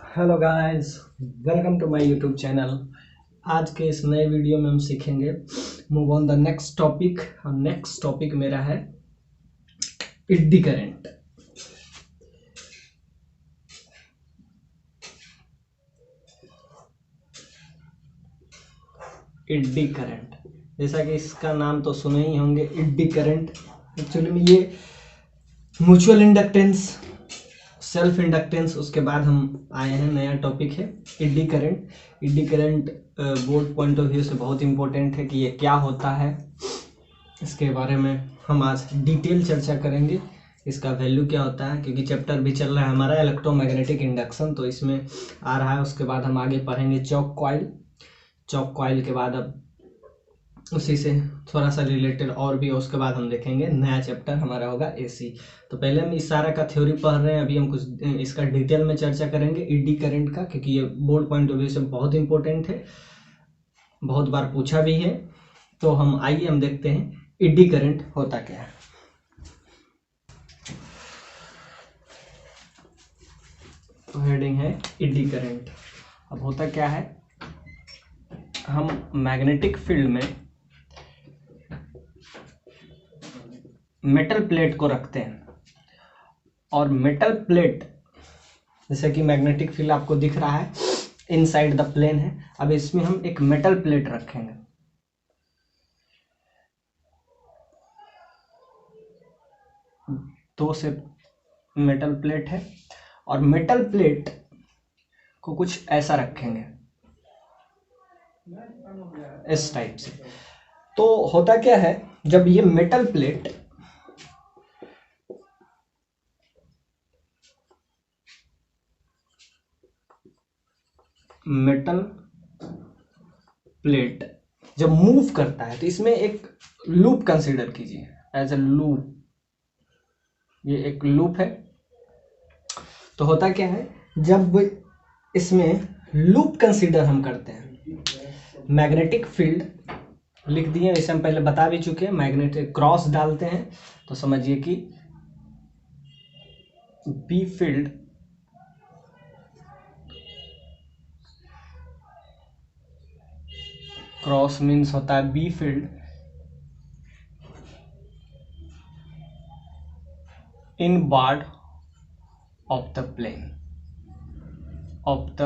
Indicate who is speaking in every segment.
Speaker 1: Hello guys, welcome to my YouTube channel. आज के इस नए वीडियो में हम सीखेंगे move on the next topic. और नेक्स्ट टॉपिक मेरा है एडी करंट। एडी करंट, जैसा कि इसका नाम तो सुने ही होंगे, एडी करंट। एक्चुअली में ये म्यूचुअल इंडक्टेंस, सेल्फ इंडक्टेंस, उसके बाद हम आए हैं, नया टॉपिक है eddy current. Eddy current board point of view से बहुत इंपॉर्टेंट है कि ये क्या होता है। इसके बारे में हम आज डिटेल चर्चा करेंगे, इसका वैल्यू क्या होता है, क्योंकि चैप्टर भी चल रहा है हमारा इलेक्ट्रोमैग्नेटिक इंडक्शन, तो इसमें आ रहा है। उसके बाद हम आगे पढ़ेंगे चौक कॉइल। चौक कॉइल के बाद अब उसी से थोड़ा सा रिलेटेड और भी, उसके बाद हम देखेंगे नया चैप्टर हमारा होगा एसी। तो पहले हम इस सारा का थ्योरी पढ़ रहे हैं, अभी हम कुछ इसका डिटेल में चर्चा करेंगे एडी करंट का, क्योंकि ये बोर्ड पॉइंट ऑफ व्यू से बहुत इंपॉर्टेंट है, बहुत बार पूछा भी है। तो हम आइए हम देखते हैं एडी करंट होता क्या है। तो हेडिंग है एडी करंट। अब होता क्या है, हम मैग्नेटिक फील्ड में मेटल प्लेट को रखते हैं, और मेटल प्लेट, जैसे कि मैग्नेटिक फील्ड आपको दिख रहा है इनसाइड द प्लेन है। अब इसमें हम एक मेटल प्लेट रखेंगे। दो से मेटल प्लेट है, और मेटल प्लेट को कुछ ऐसा रखेंगे, इस टाइप से। तो होता क्या है, जब ये मेटल प्लेट जब मूव करता है, तो इसमें एक लूप कंसीडर कीजिए, एज ए लूप। ये एक लूप है। तो होता क्या है, जब इसमें लूप कंसीडर हम करते हैं, मैग्नेटिक फील्ड लिख दिए, इसे हम पहले बता भी चुके हैं। मैग्नेटिक क्रॉस डालते हैं तो समझिए कि बी फील्ड क्रॉस मीन्स होता है B field inward of the plane of the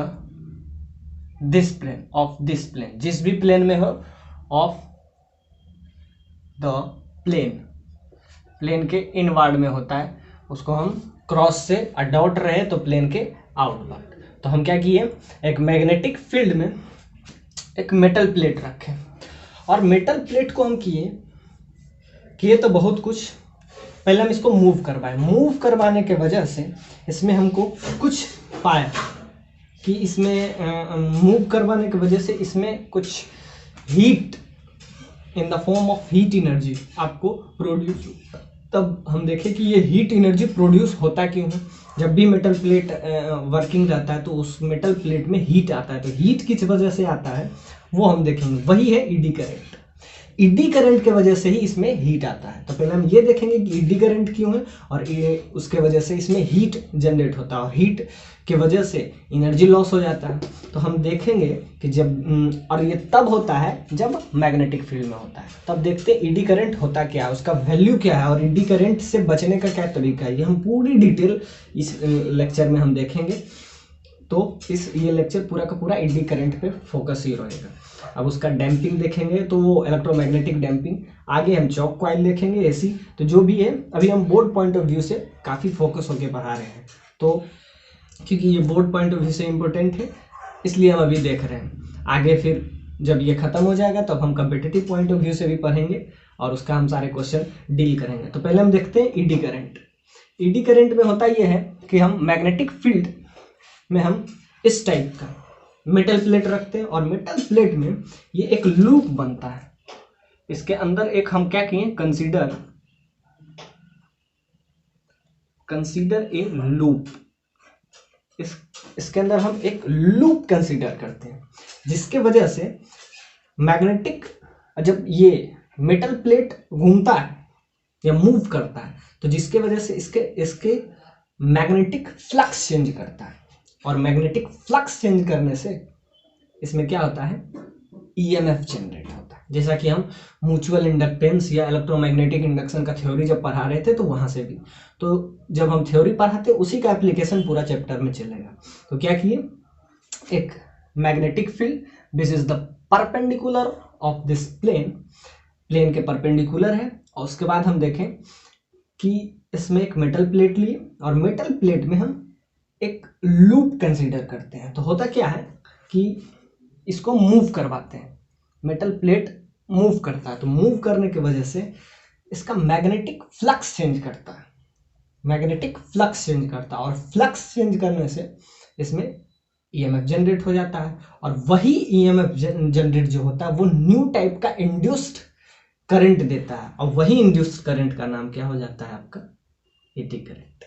Speaker 1: this plane, जिस भी प्लेन में हो, ऑफ द प्लेन के इनवर्ड में होता है, उसको हम क्रॉस से अडॉट रहे तो प्लेन के आउटवर्ड। तो हम क्या किए, एक मैग्नेटिक फील्ड में एक मेटल प्लेट रखें, और मेटल प्लेट को हम किए तो बहुत कुछ। पहले हम इसको मूव करवाने के वजह से इसमें हमको कुछ पाया कि इसमें मूव करवाने की वजह से इसमें कुछ heat in the form of heat energy आपको प्रोड्यूस। तब हम देखें कि ये हीट एनर्जी प्रोड्यूस होता क्यों है। जब भी मेटल प्लेट वर्किंग रहता है तो उस मेटल प्लेट में हीट आता है, तो हीट किस वजह से आता है वो हम देखेंगे, वही है ईडी करंट। ईडी करंट के वजह से ही इसमें हीट आता है। तो पहले हम ये देखेंगे कि ईडी करंट क्यों है, और ये उसके वजह से इसमें हीट जनरेट होता है, और हीट के वजह से एनर्जी लॉस हो जाता है। तो हम देखेंगे कि जब, और ये तब होता है जब मैग्नेटिक फील्ड में होता है। तब देखते हैं ईडी करंट होता क्या है, उसका वैल्यू क्या है, और ईडी करंट से बचने का क्या तरीका है। ये हम पूरी डिटेल इस लेक्चर में हम देखेंगे। तो ये लेक्चर पूरा का पूरा एडी करंट पे फोकस ही रहेगा। अब उसका डैम्पिंग देखेंगे तो वो इलेक्ट्रोमैग्नेटिक डैम्पिंग, आगे हम चौक कॉइल देखेंगे, एसी। तो जो भी है अभी हम बोर्ड पॉइंट ऑफ व्यू से काफ़ी फोकस होकर पढ़ा रहे हैं, तो क्योंकि ये बोर्ड पॉइंट ऑफ व्यू से इम्पोर्टेंट है इसलिए हम अभी देख रहे हैं। आगे फिर जब ये खत्म हो जाएगा तब हम कम्पिटिटिव पॉइंट ऑफ व्यू से भी पढ़ेंगे, और उसका हम सारे क्वेश्चन डील करेंगे। तो पहले हम देखते हैं ईडी करंट। ईडी करंट में होता यह है कि हम मैग्नेटिक फील्ड में हम इस टाइप का मेटल प्लेट रखते हैं, और मेटल प्लेट में ये एक लूप बनता है। इसके अंदर एक हम क्या किए, कंसीडर ए लूप। इसके अंदर हम एक लूप कंसीडर करते हैं, जिसके वजह से मैग्नेटिक, जब ये मेटल प्लेट घूमता है या मूव करता है, तो जिसके वजह से इसके मैग्नेटिक फ्लक्स चेंज करता है। और मैग्नेटिक फ्लक्स चेंज करने से इसमें क्या होता है, ईएमएफ जनरेट होता है। जैसा कि हम म्यूचुअल इंडक्टेंस या इलेक्ट्रोमैग्नेटिक इंडक्शन का थ्योरी जब पढ़ा रहे थे तो वहां से भी, तो जब हम थ्योरी पढ़ाते उसी का एप्लीकेशन पूरा चैप्टर में चलेगा। तो क्या किए, एक magnetic field this is the perpendicular of this plane, plane के परपेंडिकुलर है। और उसके बाद हम देखें कि इसमें एक मेटल प्लेट लिए और मेटल प्लेट में हम एक लूप कंसीडर करते हैं। तो होता क्या है कि इसको मूव करवाते हैं, मेटल प्लेट मूव करता है, तो मूव करने की वजह से इसका मैग्नेटिक फ्लक्स चेंज करता है, मैग्नेटिक फ्लक्स चेंज करता है और फ्लक्स चेंज करने से इसमें ईएमएफ जनरेट हो जाता है। और वही ईएमएफ जनरेट जो होता है वो न्यू टाइप का इंड्यूस्ड करंट देता है, और वही इंड्यूस्ड करंट का नाम क्या हो जाता है आपका, एडी करंट।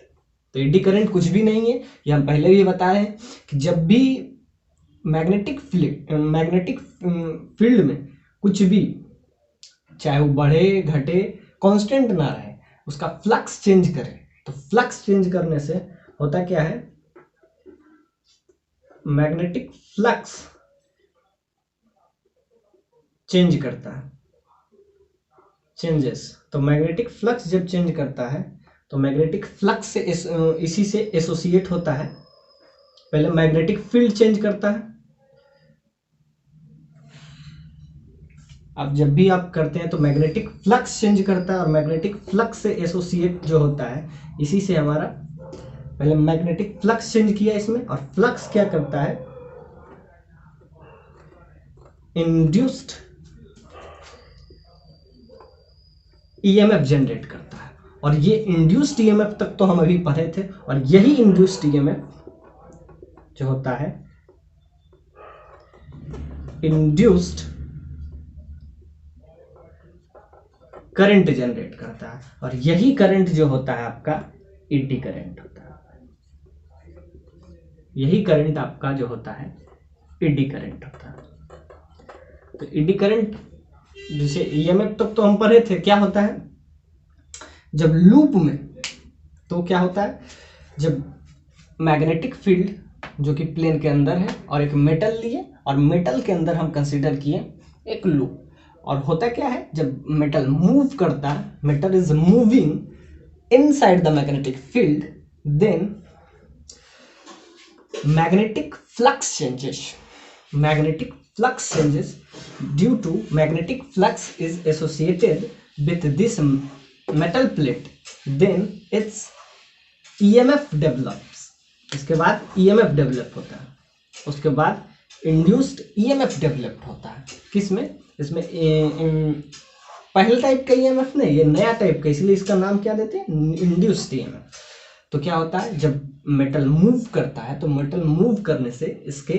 Speaker 1: तो एडी करंट कुछ भी नहीं है, ये हम पहले भी बताए हैं कि जब भी मैग्नेटिक फील्ड में कुछ भी, चाहे वो बढ़े घटे कांस्टेंट ना रहे, उसका फ्लक्स चेंज करे, तो फ्लक्स चेंज करने से होता क्या है, मैग्नेटिक फ्लक्स चेंज करता है, चेंजेस। तो मैग्नेटिक फ्लक्स जब चेंज करता है तो मैग्नेटिक फ्लक्स से इसी से एसोसिएट होता है, पहले मैग्नेटिक फील्ड चेंज करता है। अब जब भी आप करते हैं तो मैग्नेटिक फ्लक्स चेंज करता है, और मैग्नेटिक फ्लक्स से एसोसिएट जो होता है इसी से हमारा, पहले मैग्नेटिक फ्लक्स चेंज किया इसमें, और फ्लक्स क्या करता है, इंड्यूस्ड ईएमएफ जनरेट करता है। और ये इंड्यूस्ड ईएमएफ तक तो हम अभी पढ़े थे, और यही इंड्यूस्ड ईएमएफ जो होता है इंड्यूस्ड करंट जनरेट करता है, और यही करंट जो होता है आपका एडी करंट होता है, यही करंट आपका जो होता है एडी करंट होता है। तो एडी करंट जैसे ईएमएफ तक तो हम पढ़े थे, क्या होता है जब लूप में, तो क्या होता है जब मैग्नेटिक फील्ड जो कि प्लेन के अंदर है और एक मेटल लिए, और मेटल के अंदर हम कंसीडर किए एक लूप, और होता क्या है जब मेटल मूव करता है, metal is moving inside the magnetic field, then magnetic flux changes, magnetic flux changes due to magnetic flux is associated with this metal plate, then its EMF develops। इसके बाद EMF develop होता है, उसके बाद induced EMF develop होता है। किसमें, इसमें पहले टाइप का EMF नहीं, ये नया टाइप का, इसलिए इसका नाम क्या देते हैं, इंड्यूस्ड EMF। तो क्या होता है जब मेटल मूव करता है तो मेटल मूव करने से इसके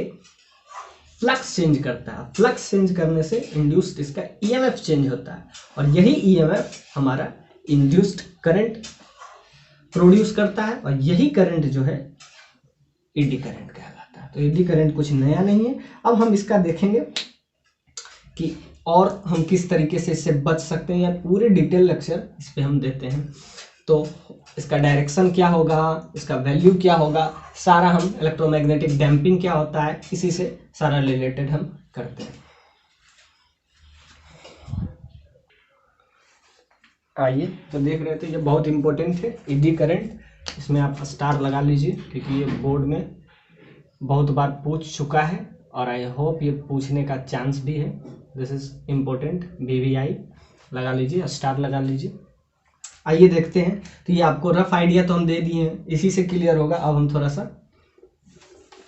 Speaker 1: फ्लक्स चेंज करता है, फ्लक्स चेंज करने से इंड्यूस्ड इसका ईएमएफ चेंज होता है, और यही ईएमएफ हमारा इंड्यूस्ड करंट प्रोड्यूस करता है, और यही करंट जो है एडी करंट कहलाता है। तो एडी करंट कुछ नया नहीं है। अब हम इसका देखेंगे कि और हम किस तरीके से इससे बच सकते हैं, या पूरे डिटेल लेक्चर इस पे हम देते हैं। तो इसका डायरेक्शन क्या होगा, इसका वैल्यू क्या होगा, सारा हम इलेक्ट्रोमैग्नेटिक डैम्पिंग क्या होता है, इसी से सारा रिलेटेड हम करते हैं। आइए, तो देख रहे थे ये बहुत इंपॉर्टेंट है एडी करंट, इसमें आप स्टार लगा लीजिए क्योंकि ये बोर्ड में बहुत बार पूछ चुका है, और आई होप ये पूछने का चांस भी है। दिस इज इम्पोर्टेंट, VVI लगा लीजिए, स्टार लगा लीजिए। आइए देखते हैं। तो ये आपको रफ आइडिया तो हम दे दिए हैं, इसी से क्लियर होगा। अब हम थोड़ा सा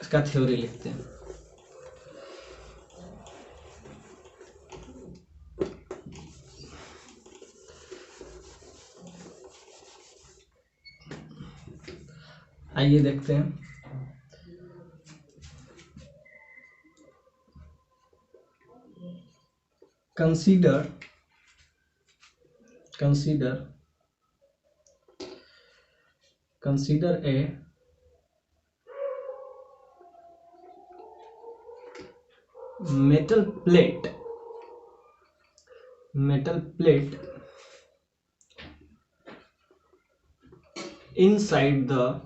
Speaker 1: इसका थ्योरी लिखते हैं। आइए देखते हैं। Consider a metal plate inside the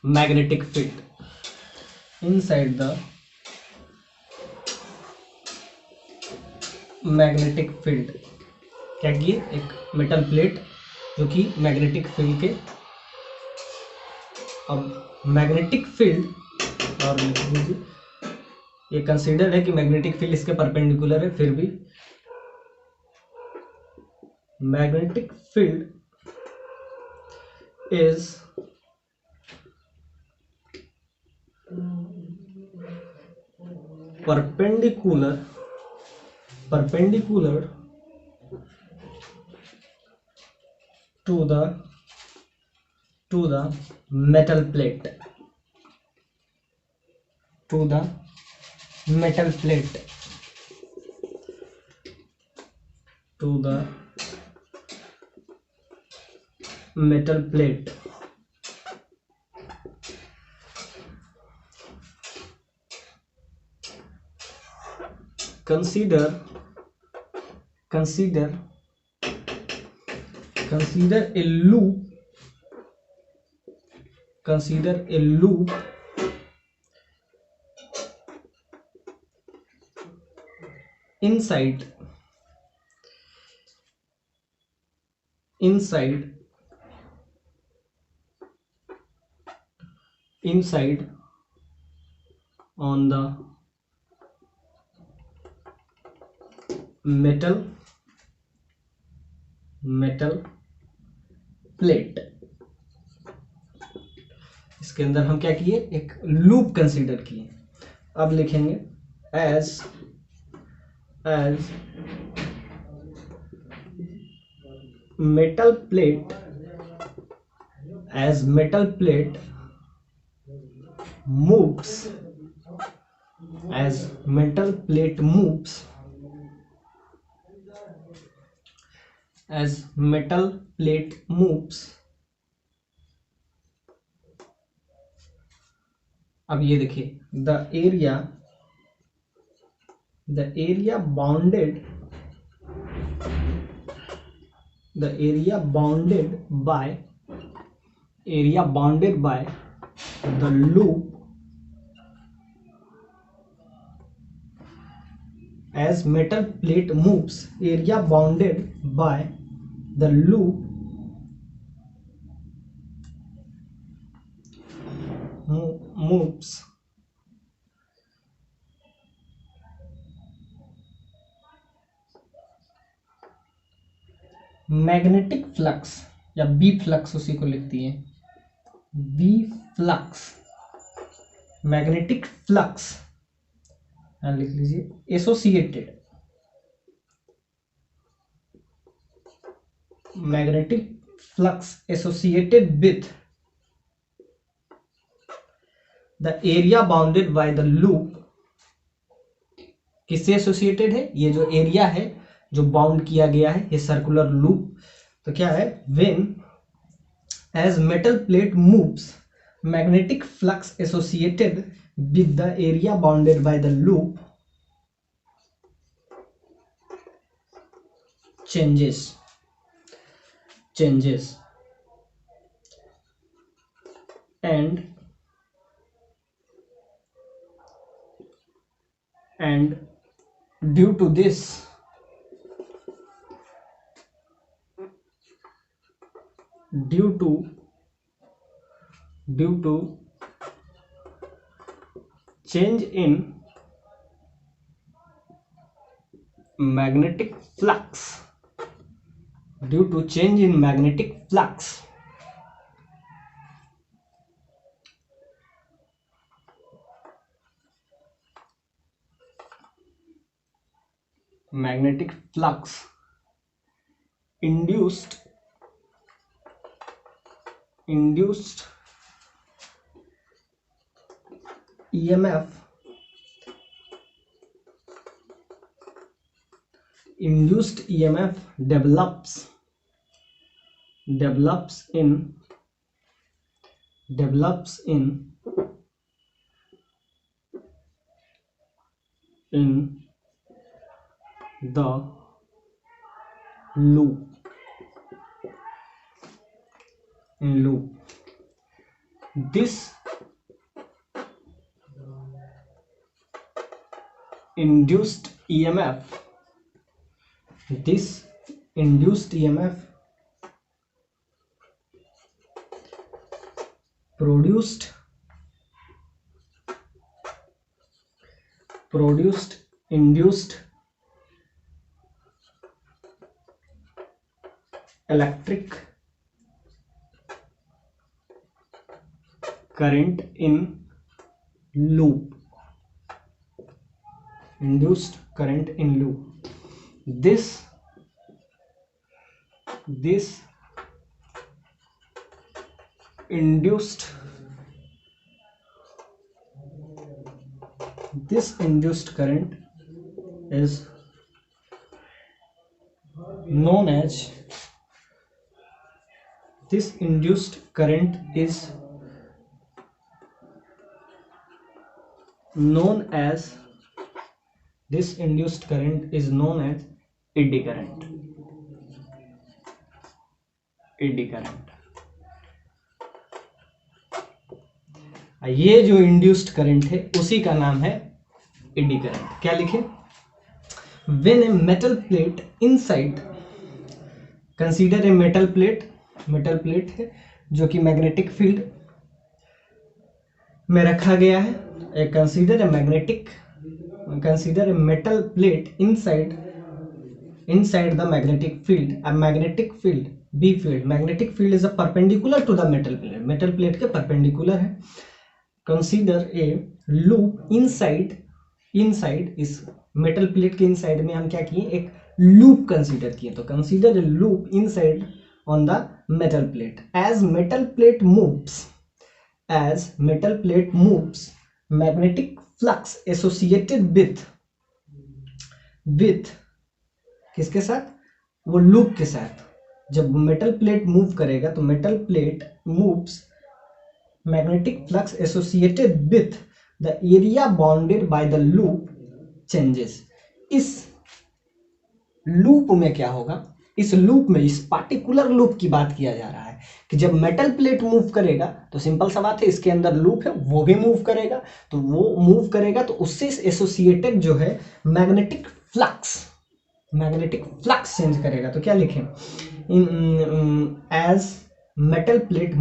Speaker 1: magnetic field. Inside the magnetic field, क्या किए, एक मेटल प्लेट जो कि मैग्नेटिक फील्ड के, अब मैग्नेटिक फील्ड और लिख लीजिए, ये कंसीडर है कि मैग्नेटिक फील्ड इसके परपेंडिकुलर है, फिर भी magnetic field is perpendicular to the metal plate, to the metal plate, to the metal plate. Consider a loop, inside on the metal plate. इसके अंदर हम क्या किए, एक लूप कंसीडर किए. अब लिखेंगे as metal plate moves, as metal plate moves, अब ये देखिए, the area bounded by the loop, as metal plate moves, area bounded by the loop moves magnetic flux, या बी फ्लक्स उसी को लिखती है, बी फ्लक्स, मैग्नेटिक फ्लक्स लिख लीजिए, associated, magnetic flux associated with the area bounded by the loop. किससे associated है, ये जो एरिया है जो बाउंड किया गया है, ये सर्कुलर लूप. तो क्या है, when as metal plate moves, magnetic flux associated with the area bounded by the loop changes and due to this due to change in magnetic flux, due to change in magnetic flux, magnetic flux induced EMF develops in the loop. This induced EMF, this induced EMF produced induced electric current in loop, induced current in loop. This induced current is known as this induced current is known as eddy current. ये जो induced current है उसी का नाम है AD current. क्या लिखें? When a metal plate inside, consider a metal plate है जो कि मैग्नेटिक फील्ड में रखा गया है. Consider a metal plate inside the magnetic field. A magnetic field, B field, magnetic field is a perpendicular to the metal plate के perpendicular है. Consider a loop inside इस मेटल प्लेट के inside में हम क्या किए, एक लूप कंसीडर किए. तो consider a loop inside on the metal plate. As metal plate moves magnetic flux associated with किसके साथ? वो लूप के साथ. जब मेटल प्लेट मूव करेगा तो metal plate moves magnetic flux associated with the area bounded by the loop changes. इस loop में क्या होगा? इस लूप में, इस पार्टिकुलर लूप की बात किया जा रहा है कि जब मेटल प्लेट मूव करेगा तो सिंपल सा बात है, इसके अंदर लूप है, वो भी मूव करेगा. तो वो मूव करेगा तो उससे एसोसिएटेड जो है मैग्नेटिक फ्लक्स चेंज करेगा. तो क्या लिखें? As metal plate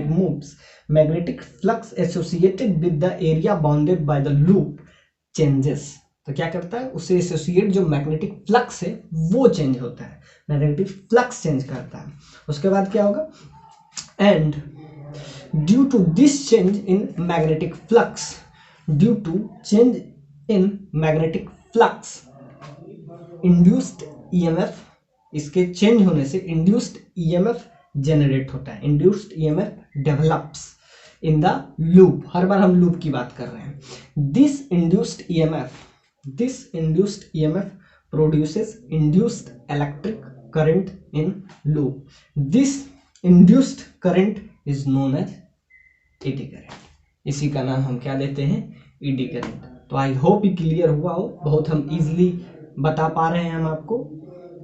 Speaker 1: moves magnetic flux associated with the area bounded by the loop changes. तो क्या करता है? उससे एसोसिएट जो मैग्नेटिक फ्लक्स है वो चेंज होता है, मैग्नेटिक फ्लक्स चेंज करता है. उसके बाद क्या होगा? And due to this change in magnetic flux induced EMF, इसके चेंज होने से इंड्यूस्ड ईएमएफ जनरेट होता है, induced EMF develops in the loop. हर बार हम लूप की बात कर रहे हैं. This induced EMF produces induced electric current in loop. This induced current is known as eddy current. इसी का नाम हम क्या देते हैं? Eddy current. तो आई होप ये क्लियर हुआ हो, बहुत हम इजीली बता पा रहे हैं हम आपको.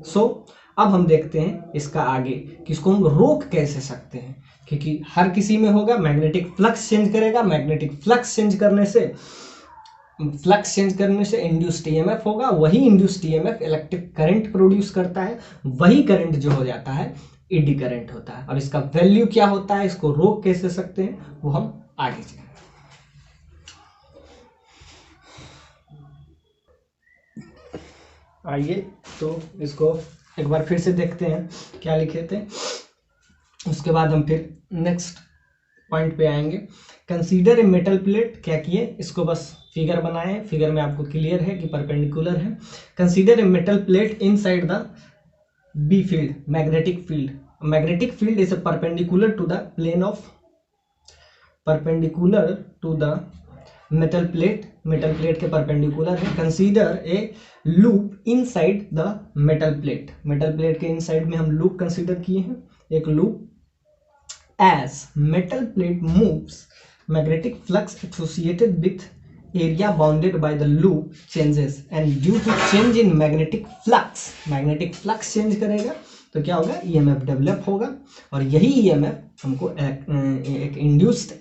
Speaker 1: सो अब हम देखते हैं इसका आगे कि इसको हम रोक कैसे सकते हैं, क्योंकि हर किसी में होगा. मैग्नेटिक फ्लक्स चेंज करेगा, मैग्नेटिक फ्लक्स चेंज करने से इंड्यूस्ड ईएमएफ होगा. वही induced EMF electric current produce करता है. वही करंट जो हो जाता है एडी करंट होता है. और इसका वैल्यू क्या होता है, इसको रोक कैसे सकते हैं, वो हम आगे जाएंगे. आइए तो इसको एक बार फिर से देखते हैं क्या लिखे थे. उसके बाद हम फिर नेक्स्ट पॉइंट पे आएंगे. Consider a metal plate. क्या किए? इसको बस फिगर बनाए. फिगर में आपको क्लियर है कि परपेंडिकुलर है. Consider a metal plate inside the B field, magnetic field is perpendicular to the metal plate के परपेंडिकुलर है. Consider a loop inside the metal plate के इनसाइड में हम लूप कंसीडर किए हैं, एक loop. As metal plate moves magnetic flux associated with area bounded by the loop changes, and due to change in magnetic flux change करेगा तो क्या होगा, ईएमएफ डेवलप होगा, और यही ईएमएफ हमको एक इंड्यूस्ड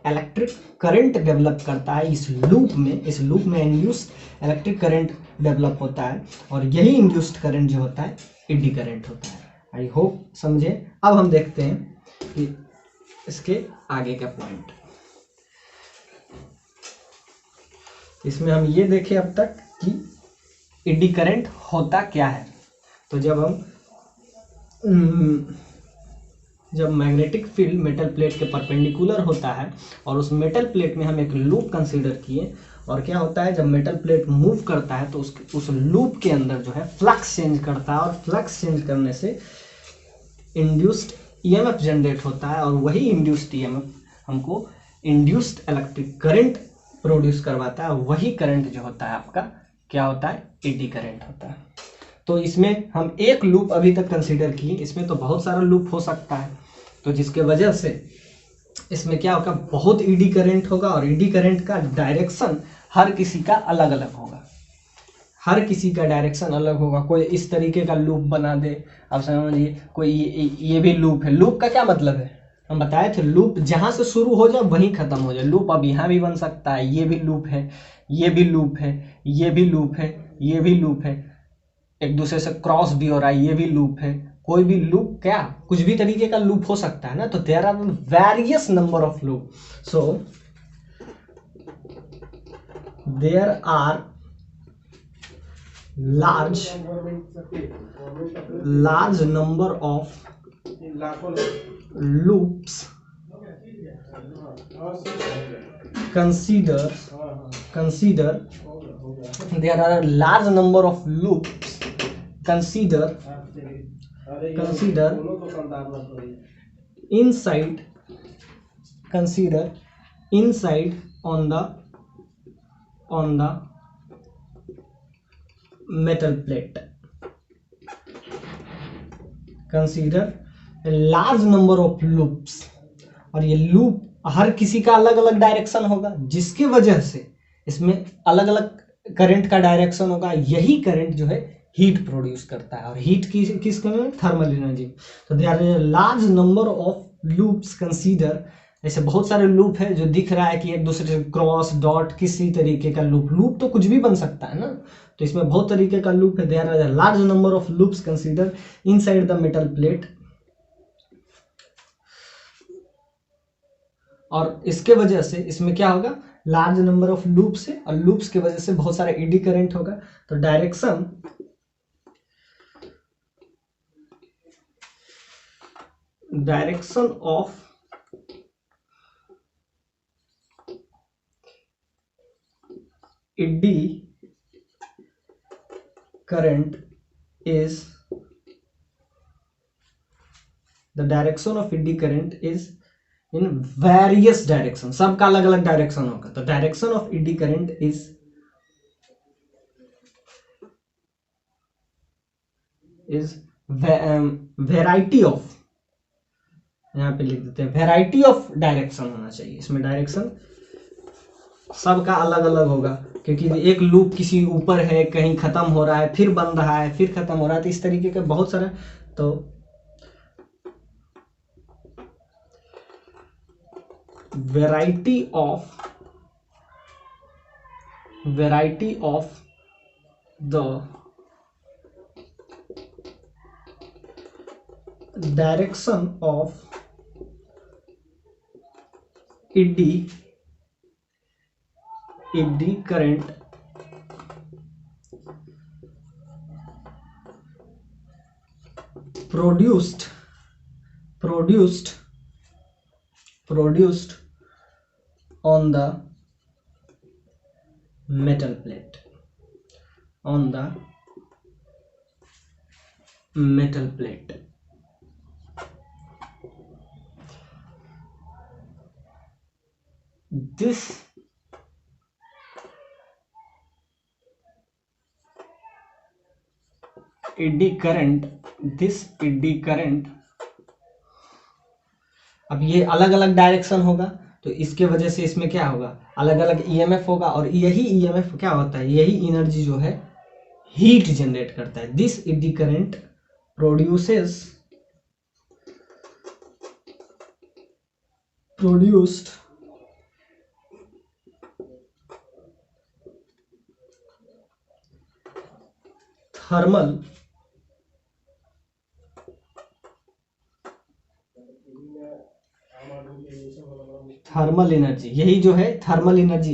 Speaker 1: इलेक्ट्रिक करंट डेवलप करता है इस लूप में इंड्यूस्ड इलेक्ट्रिक करंट डेवलप होता है, और यही इंड्यूस्ड करंट जो होता है एडी करंट होता है। आई होप समझे। अब हम देखते हैं कि इसके आगे का पॉइंट। इसमें हम ये देखें अब तक कि एडी करंट होता क्या है। तो जब मैग्नेटिक फील्ड मेटल प्लेट के परपेंडिकुलर होता है और उस मेटल प्लेट में हम एक लूप कंसीडर किए, और क्या होता है, जब मेटल प्लेट मूव करता है तो उस लूप के अंदर जो है फ्लक्स चेंज करता है, और फ्लक्स चेंज करने से इंड्यूस्ड ईएमएफ जनरेट होता है, और वही इंड्यूस्ड ईएमएफ हमको इंड्यूस्ड इलेक्ट्रिक करंट प्रोड्यूस करवाता है। वही करंट जो होता है आपका क्या होता है, एडी करंट होता है। तो इसमें हम एक लूप अभी तक कंसीडर किए, इसमें तो बहुत सारा लूप हो सकता है, तो जिसके वजह से इसमें क्या होगा, बहुत ईडी करंट होगा, और ईडी करंट का डायरेक्शन हर किसी का अलग अलग होगा, हर किसी का डायरेक्शन अलग होगा। कोई इस तरीके का लूप बना दे, आप समझिए, कोई ये भी लूप है। लूप का क्या मतलब है, हम बताए थे, लूप जहां से शुरू हो जाए वहीं खत्म हो जाए। लूप अब यहाँ भी बन सकता है, ये भी लूप है, ये भी लूप है, ये भी लूप है, ये भी लूप है, एक दूसरे से क्रॉस भी हो रहा है, ये भी लूप है। कोई भी लूप, क्या कुछ भी तरीके का लूप हो सकता है ना। तो there are various number of loop, so there are large number of loops consider there are a large number of loops consider inside on the metal plate. Consider a large number of loops, और ये loop हर किसी का अलग अलग direction होगा, जिसके वजह से इसमें अलग अलग करंट का डायरेक्शन होगा। यही करंट जो है हीट प्रोड्यूस करता है, और हीट किस थर्मल एनर्जी। तो there are a large number of loops consider, ऐसे बहुत सारे लूप है जो दिख रहा है कि एक दूसरे से क्रॉस डॉट किसी तरीके का लूप तो कुछ भी बन सकता है ना। तो इसमें बहुत तरीके का लूप है। There are large number of loops consider inside the metal plate, और इसके वजह से इसमें क्या होगा, लार्ज नंबर ऑफ लूप्स है, और लूप्स की वजह से बहुत सारा एडी करंट होगा। तो direction of eddy current is the direction of eddy current is in various direction, सबका अलग अलग डायरेक्शन होगा। तो direction of eddy current is variety of, यहाँ पे लिख देते हैं वेराइटी ऑफ डायरेक्शन होना चाहिए। इसमें डायरेक्शन सबका अलग अलग होगा, क्योंकि एक लूप किसी ऊपर है, कहीं खत्म हो रहा है, फिर बन रहा है, फिर खत्म हो रहा है, तो इस तरीके के बहुत सारा। तो variety of the direction of eddy current produced on the metal plate, this eddy current, अब ये अलग अलग डायरेक्शन होगा, तो इसके वजह से इसमें क्या होगा, अलग अलग ईएमएफ होगा, और यही ईएमएफ क्या होता है, यही एनर्जी जो है हीट जनरेट करता है। This eddy current produced thermal energy, यही जो है thermal energy,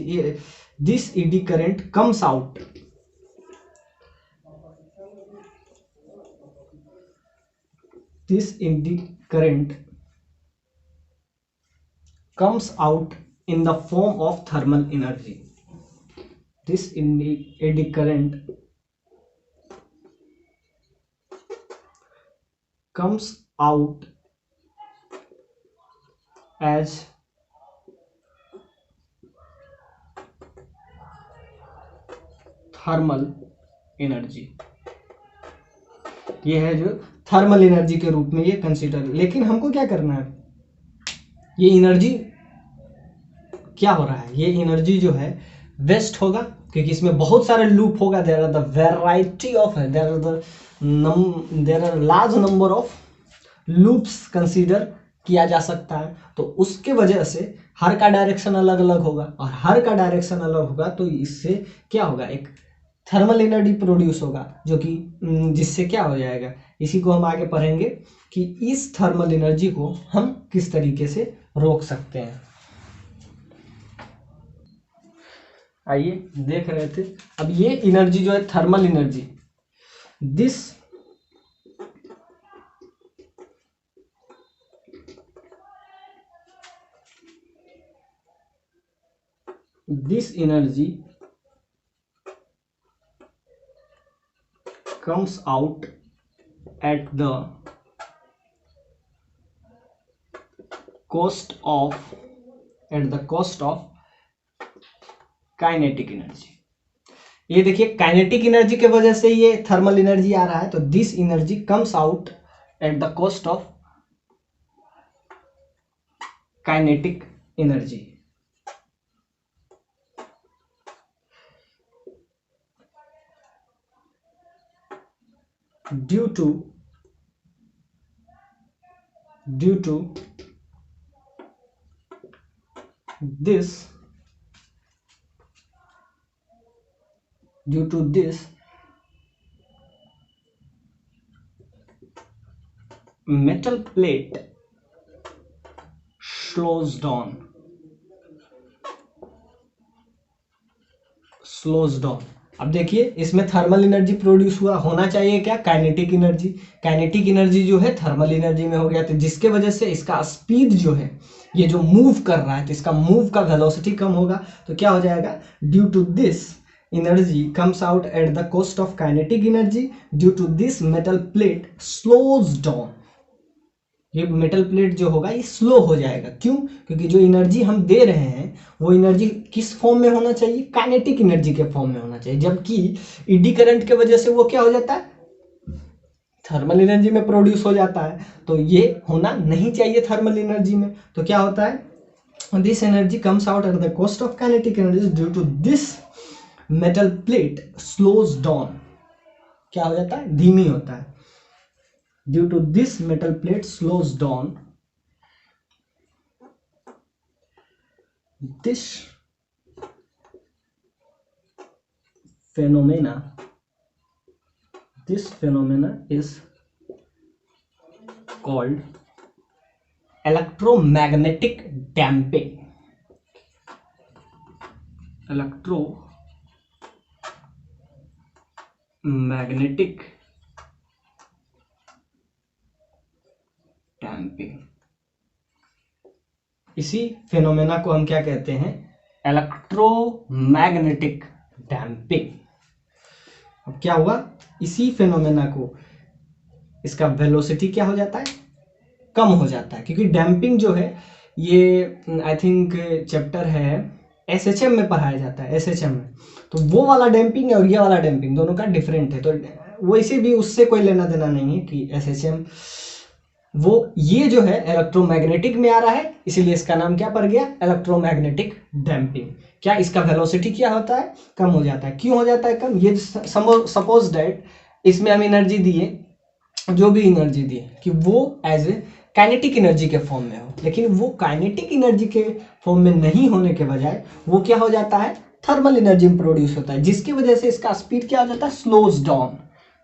Speaker 1: this eddy current comes out, this eddy current comes out in the form of thermal energy. This eddy current comes out as thermal energy, ये है जो thermal energy के रूप में ये कंसीडर। लेकिन हमको क्या करना है, ये एनर्जी क्या हो रहा है, ये एनर्जी जो है वेस्ट होगा, क्योंकि इसमें बहुत सारे लूप होगा, there are the variety of, there are large number of loops consider किया जा सकता है। तो उसके वजह से हर का डायरेक्शन अलग अलग होगा, और हर का डायरेक्शन अलग होगा तो इससे क्या होगा, एक थर्मल एनर्जी प्रोड्यूस होगा, जो कि जिससे क्या हो जाएगा, इसी को हम आगे पढ़ेंगे कि इस थर्मल एनर्जी को हम किस तरीके से रोक सकते हैं। आइए देख रहे थे, अब ये एनर्जी जो है thermal energy, this energy comes out at the cost of kinetic energy. ये देखिए काइनेटिक एनर्जी के वजह से ये थर्मल एनर्जी आ रहा है, तो this energy comes out at the cost of kinetic energy. due to this metal plate slows down। अब देखिए इसमें थर्मल एनर्जी प्रोड्यूस हुआ, होना चाहिए क्या, काइनेटिक एनर्जी। काइनेटिक एनर्जी जो है थर्मल एनर्जी में हो गया, तो जिसके वजह से इसका स्पीड जो है, ये जो मूव कर रहा है, तो इसका मूव का वेलोसिटी कम होगा। तो क्या हो जाएगा, due to this energy comes out at the cost of kinetic energy, due to this metal plate slows down. ये मेटल प्लेट जो होगा ये स्लो हो जाएगा, क्यों, क्योंकि जो एनर्जी हम दे रहे हैं वो एनर्जी किस फॉर्म में होना चाहिए, काइनेटिक एनर्जी के फॉर्म में होना चाहिए, जबकि ईडी करंट के वजह से वो क्या हो जाता है, थर्मल एनर्जी में प्रोड्यूस हो जाता है। तो ये होना नहीं चाहिए थर्मल एनर्जी में। तो क्या होता है, this energy comes out at the cost of kinetic energy, due to this metal plate slows down, क्या हो जाता है, धीमी होता है। Due to this metal plate slows down, this phenomena is called electromagnetic damping। electromagnetic damping, इसी phenomena को हम क्या कहते हैं, इलेक्ट्रोमैग्नेटिक डैम्पिंग। अब क्या हुआ, इसी फेनोमेना को, इसका वेलोसिटी क्या हो जाता है, कम हो जाता है, क्योंकि डैम्पिंग जो है ये आई थिंक चैप्टर है एसएचएम में पढ़ाया जाता है, एसएचएम में। तो वो वाला डैम्पिंग है और ये वाला डैम्पिंग दोनों का डिफरेंट है, तो वैसे भी उससे कोई लेना देना नहीं है कि एसएचएम, वो ये जो है इलेक्ट्रोमैग्नेटिक में आ रहा है, इसीलिए इसका नाम क्या पड़ गया, इलेक्ट्रोमैग्नेटिक डैम्पिंग। क्या इसका वेलोसिटी क्या होता है, कम हो जाता है। क्यों हो जाता है कम, ये सपोज दैट इसमें हम एनर्जी दिए जो भी एनर्जी दी कि वो एज ए काइनेटिक एनर्जी के फॉर्म में हो, लेकिन वो काइनेटिक एनर्जी के फॉर्म में नहीं होने के बजाय वो क्या हो जाता है, थर्मल एनर्जी में प्रोड्यूस होता है, जिसकी वजह से इसका स्पीड क्या हो जाता है, स्लोज डाउन।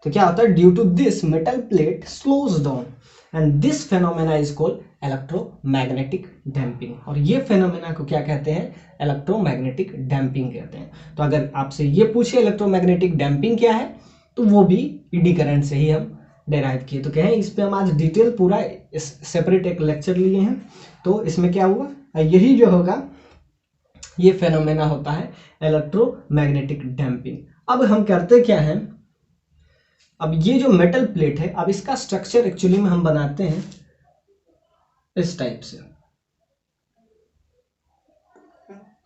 Speaker 1: तो क्या होता है, due to this metal plate slows down and this phenomena is called electromagnetic damping. और ये फेनोमेना को क्या कहते हैं, इलेक्ट्रोमैग्नेटिक डैम्पिंग कहते हैं। तो अगर आपसे ये पूछे इलेक्ट्रोमैग्नेटिक डैम्पिंग क्या है, तो वो भी ईडी करंट से ही हम डेराइव किए। तो कहें इस पे हम आज डिटेल पूरा सेपरेट एक लेक्चर लिए हैं। तो इसमें क्या हुआ, यही जो होगा ये फेनोमेना होता है इलेक्ट्रोमैग्नेटिक डैम्पिंग। अब हम करते क्या हैं, अब ये जो मेटल प्लेट है, अब इसका स्ट्रक्चर एक्चुअली में हम बनाते हैं इस टाइप से।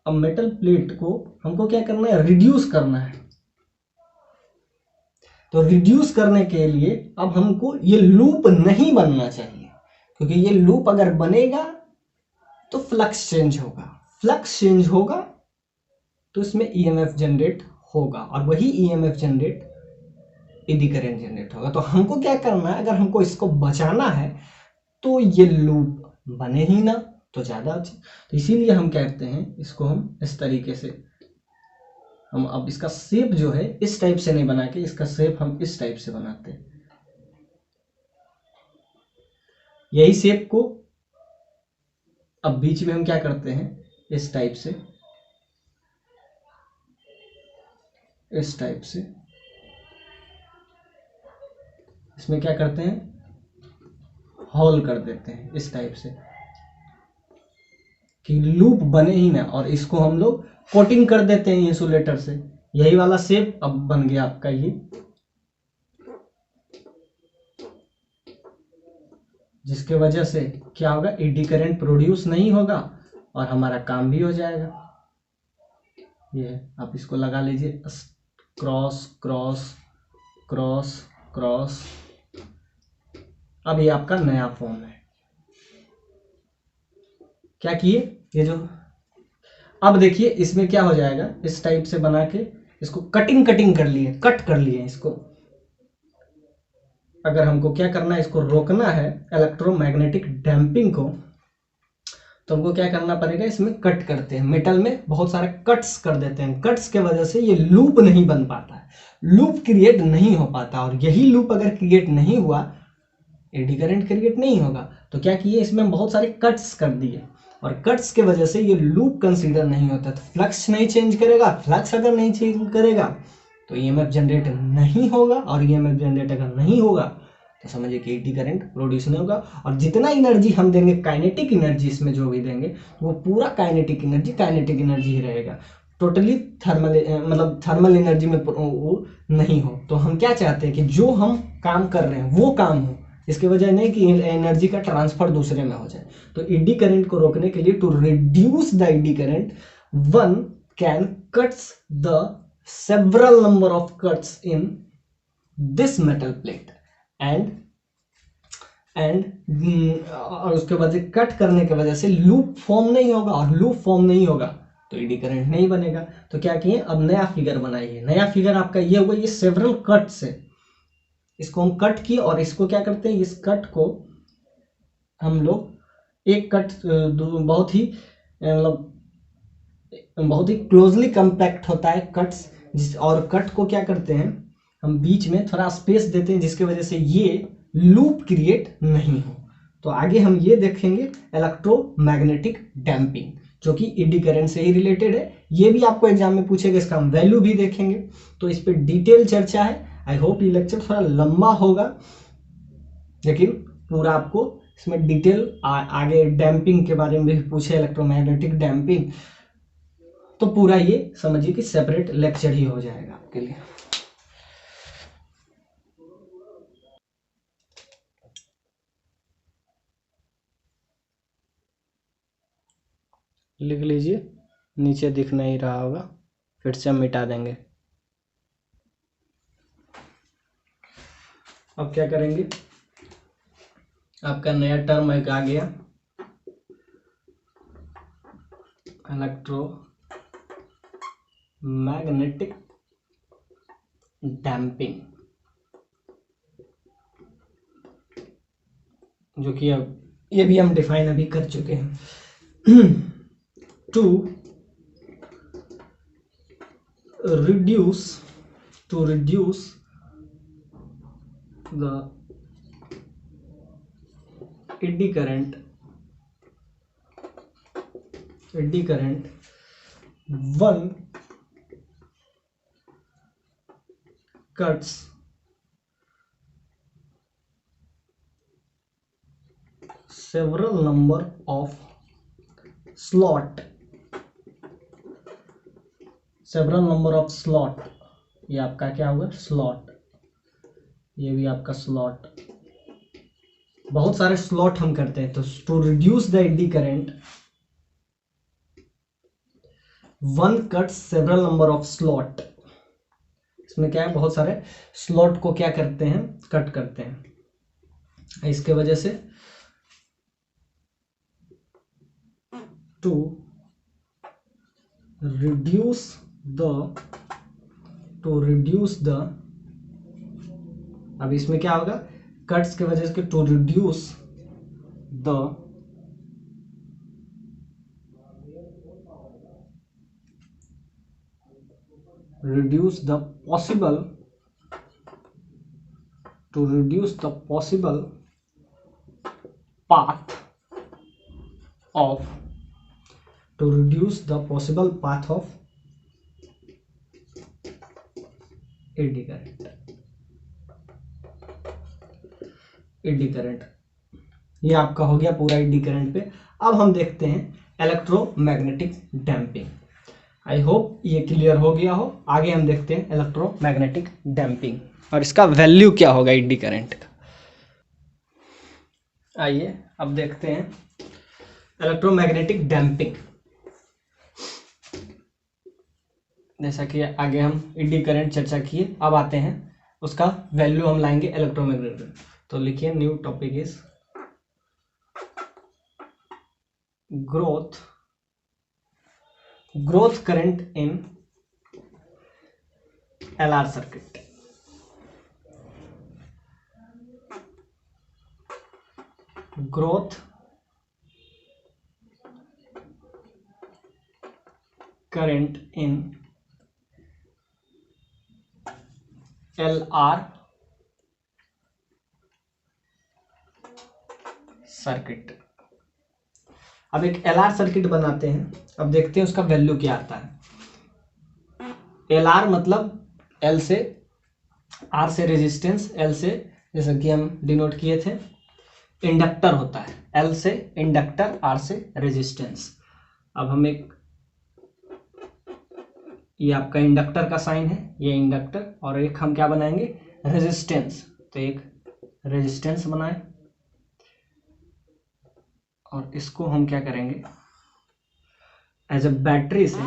Speaker 1: अब मेटल प्लेट को हमको क्या करना है, रिड्यूस करना है। तो रिड्यूस करने के लिए अब हमको ये लूप नहीं बनना चाहिए, क्योंकि ये लूप अगर बनेगा तो फ्लक्स चेंज होगा, फ्लक्स चेंज होगा तो इसमें ईएमएफ जनरेट होगा, और वही EMF generate eddy current generate होगा। तो हमको क्या करना है, अगर हमको इसको बचाना है तो ये लूप बने ही ना, तो ज़्यादा अच्छी। तो इसीलिए हम कहते हैं इसको हम इस तरीके से, हम अब इसका शेप जो है इस टाइप से नहीं बना के, इसका शेप हम इस टाइप से बनाते हैं। यही शेप को अब बीच में हम क्या करते हैं, इस टाइप से, इस टाइप से इसमें क्या करते हैं, होल कर देते हैं इस टाइप से कि लूप बने ही ना, और इसको हम लोग कोटिंग कर देते हैं इंसुलेटर से। यही वाला शेप अब बन गया आपका ये, जिसके वजह से क्या होगा, एडी करंट प्रोड्यूस नहीं होगा और हमारा काम भी हो जाएगा। ये आप इसको लगा लीजिए, क्रॉस क्रॉस क्रॉस क्रॉस। अब ये आपका नया फॉर्म है। क्या किए, ये जो अब देखिए इसमें क्या हो जाएगा, इस टाइप से बना के इसको कटिंग कर लिए, कट कर लिए इसको। अगर हमको क्या करना है, इसको रोकना है इलेक्ट्रोमैग्नेटिक डैम्पिंग को, तो हमको क्या करना पड़ेगा, इसमें कट करते हैं, मेटल में बहुत सारे कट्स कर देते हैं। कट्स के वजह से ये लूप नहीं बन पाता है, लूप क्रिएट नहीं हो पाता, और यही लूप अगर क्रिएट नहीं हुआ, एडी करंट क्रिएट नहीं होगा। तो क्या किए, इसमें बहुत सारे कट्स कर दिए, और कट्स के वजह से ये लूप कंसीडर नहीं होता। तो फ्लक्स नहीं चेंज करेगा, फ्लक्स अगर नहीं चेंज करेगा तो ईएमएफ जनरेट नहीं होगा, और ईएमएफ जनरेट अगर नहीं होगा तो समझिए कि एडी करंट प्रोड्यूस नहीं होगा। और जितना एनर्जी हम देंगे, काइनेटिक एनर्जी इसमें जो भी देंगे, वो पूरा काइनेटिक एनर्जी ही रहेगा, टोटली थर्मल, मतलब थर्मल एनर्जी में वो नहीं हो। तो हम क्या चाहते हैं कि जो हम काम कर रहे हैं वो काम हो, इसके वजह नहीं कि एनर्जी का ट्रांसफर दूसरे में हो जाए। तो एडी करंट को रोकने के लिए, to reduce the eddy current, one can cuts the several number of cuts in this metal plate और उसके बाद कट करने की वजह से लूप फॉर्म नहीं होगा, और लूप फॉर्म नहीं होगा तो एडी करंट नहीं बनेगा। तो क्या किए, अब नया फिगर बनाइए। नया फिगर आपका ये होगा, ये सेवरल कट्स है, इसको हम कट किए, और इसको क्या करते हैं, इस कट को हम लोग एक कट बहुत ही मतलब बहुत ही क्लोजली कंपैक्ट होता है कट्स, और कट को क्या करते हैं, हम बीच में थोड़ा स्पेस देते हैं, जिसकी वजह से ये लूप क्रिएट नहीं हो। तो आगे हम ये देखेंगे इलेक्ट्रोमैग्नेटिक डैम्पिंग, जो कि एडी करंट से ही रिलेटेड है। ये भी आपको एग्जाम में पूछेगा, इसका हम वैल्यू भी देखेंगे। तो इस पर डिटेल चर्चा है। आई होप ये लेक्चर थोड़ा लंबा होगा, लेकिन पूरा आपको इसमें डिटेल आगे डैम्पिंग के बारे में भी पूछे, इलेक्ट्रोमैग्नेटिक डैम्पिंग, तो पूरा ये समझिए कि सेपरेट लेक्चर ही हो जाएगा आपके लिए। लिख लीजिए, नीचे दिख नहीं रहा होगा, फिर से हम मिटा देंगे। अब क्या करेंगे, आपका नया टर्म एक आ गया, इलेक्ट्रोमैग्नेटिक डैम्पिंग। जो कि अब ये भी हम डिफाइन अभी कर चुके हैं। To reduce the eddy current one cuts several number of slot ये आपका क्या होगा स्लॉट, ये भी आपका स्लॉट, बहुत सारे स्लॉट हम करते हैं। तो to reduce the eddy current one cut several number of slot, इसमें क्या है बहुत सारे स्लॉट को क्या करते हैं कट करते हैं। इसके वजह से टू रिड्यूस द अब इसमें क्या होगा कट्स के वजह से to reduce the possible path of eddy current. ये आपका हो गया पूरा एडी करंट पे। अब हम देखते हैं इलेक्ट्रोमैग्नेटिक डैम्पिंग। आई होप ये क्लियर हो गया हो। आगे हम देखते हैं इलेक्ट्रोमैग्नेटिक डैम्पिंग और इसका वैल्यू क्या होगा एडी करंट का। आइए अब देखते हैं इलेक्ट्रोमैग्नेटिक डैम्पिंग। जैसा कि आगे हम एडी करंट चर्चा किए, अब आते हैं उसका वैल्यू हम लाएंगे इलेक्ट्रोमैग्नेटिक। तो लिखिए new topic is growth current in LR circuit. Growth current in LR circuit. अब एक एलआर सर्किट बनाते हैं। अब देखते हैं उसका वैल्यू क्या आता है। एलआर मतलब एल से आर से रेजिस्टेंस, एल से जैसा कि हम डिनोट किए थे इंडक्टर होता है, एल से इंडक्टर आर से रेजिस्टेंस। अब हम एक ये आपका इंडक्टर का साइन है, ये इंडक्टर, और एक हम क्या बनाएंगे रेजिस्टेंस। तो एक रेजिस्टेंस बनाए और इसको हम क्या करेंगे एज ए बैटरी से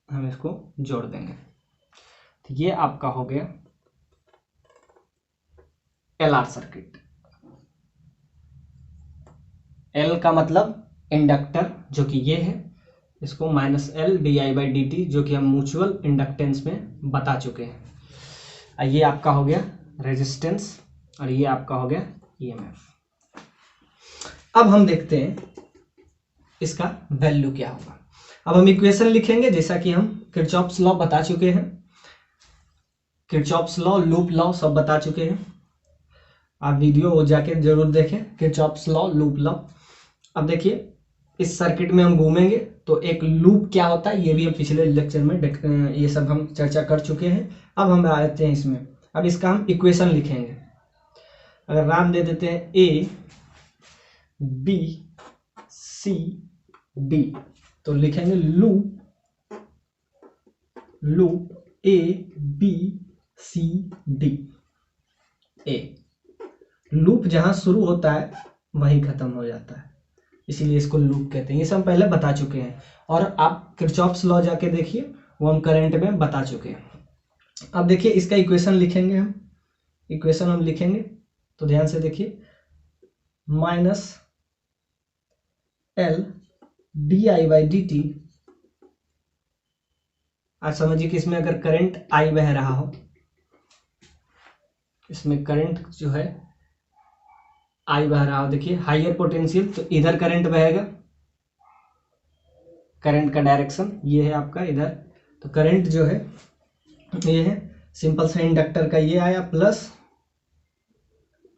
Speaker 1: हम इसको जोड़ देंगे। तो ये आपका हो गया एलआर सर्किट। एल का मतलब इंडक्टर जो कि ये है, इसको -L di/dt जो कि हम म्यूचुअल इंडक्टेंस में बता चुके हैं। ये आपका हो गया रेजिस्टेंस और ये आपका हो गया ईएमएफ। अब हम देखते हैं इसका वैल्यू क्या होगा। अब हम इक्वेशन लिखेंगे जैसा कि हम किरचॉफ्स लॉ बता चुके हैं, किरचॉफ्स लॉ, लूप लॉ सब बता चुके हैं। आप वीडियो वो जाके जरूर देखें, किरचॉफ्स लॉ, लूप लॉ। अब देखिए इस सर्किट में हम घूमेंगे तो एक लूप क्या होता है ये भी हम पिछले लेक्चर में ये सब हम चर्चा कर चुके हैं। अब हम आते हैं इसमें। अब इसका हम इक्वेशन लिखेंगे। अगर नाम दे देते हैं ए बी सी डी, तो लिखेंगे loop A B C D. A loop जहां शुरू होता है वहीं खत्म हो जाता है, इसीलिए इसको लूप कहते हैं। ये सब पहले बता चुके हैं और आप किरचॉफ्स लॉ जाके देखिए, वो हम करंट में बता चुके हैं। अब देखिए इसका इक्वेशन लिखेंगे हम। इक्वेशन हम लिखेंगे तो ध्यान से देखिए -L di/dt। आज समझिए कि इसमें अगर करंट I बह रहा हो, इसमें करंट जो है आई बह रहा हो, देखिए हाइयर पोटेंशियल, तो इधर करंट बहेगा, करंट का डायरेक्शन ये है आपका इधर, तो करंट जो है ये है सिंपल सा इंडक्टर का ये आया प्लस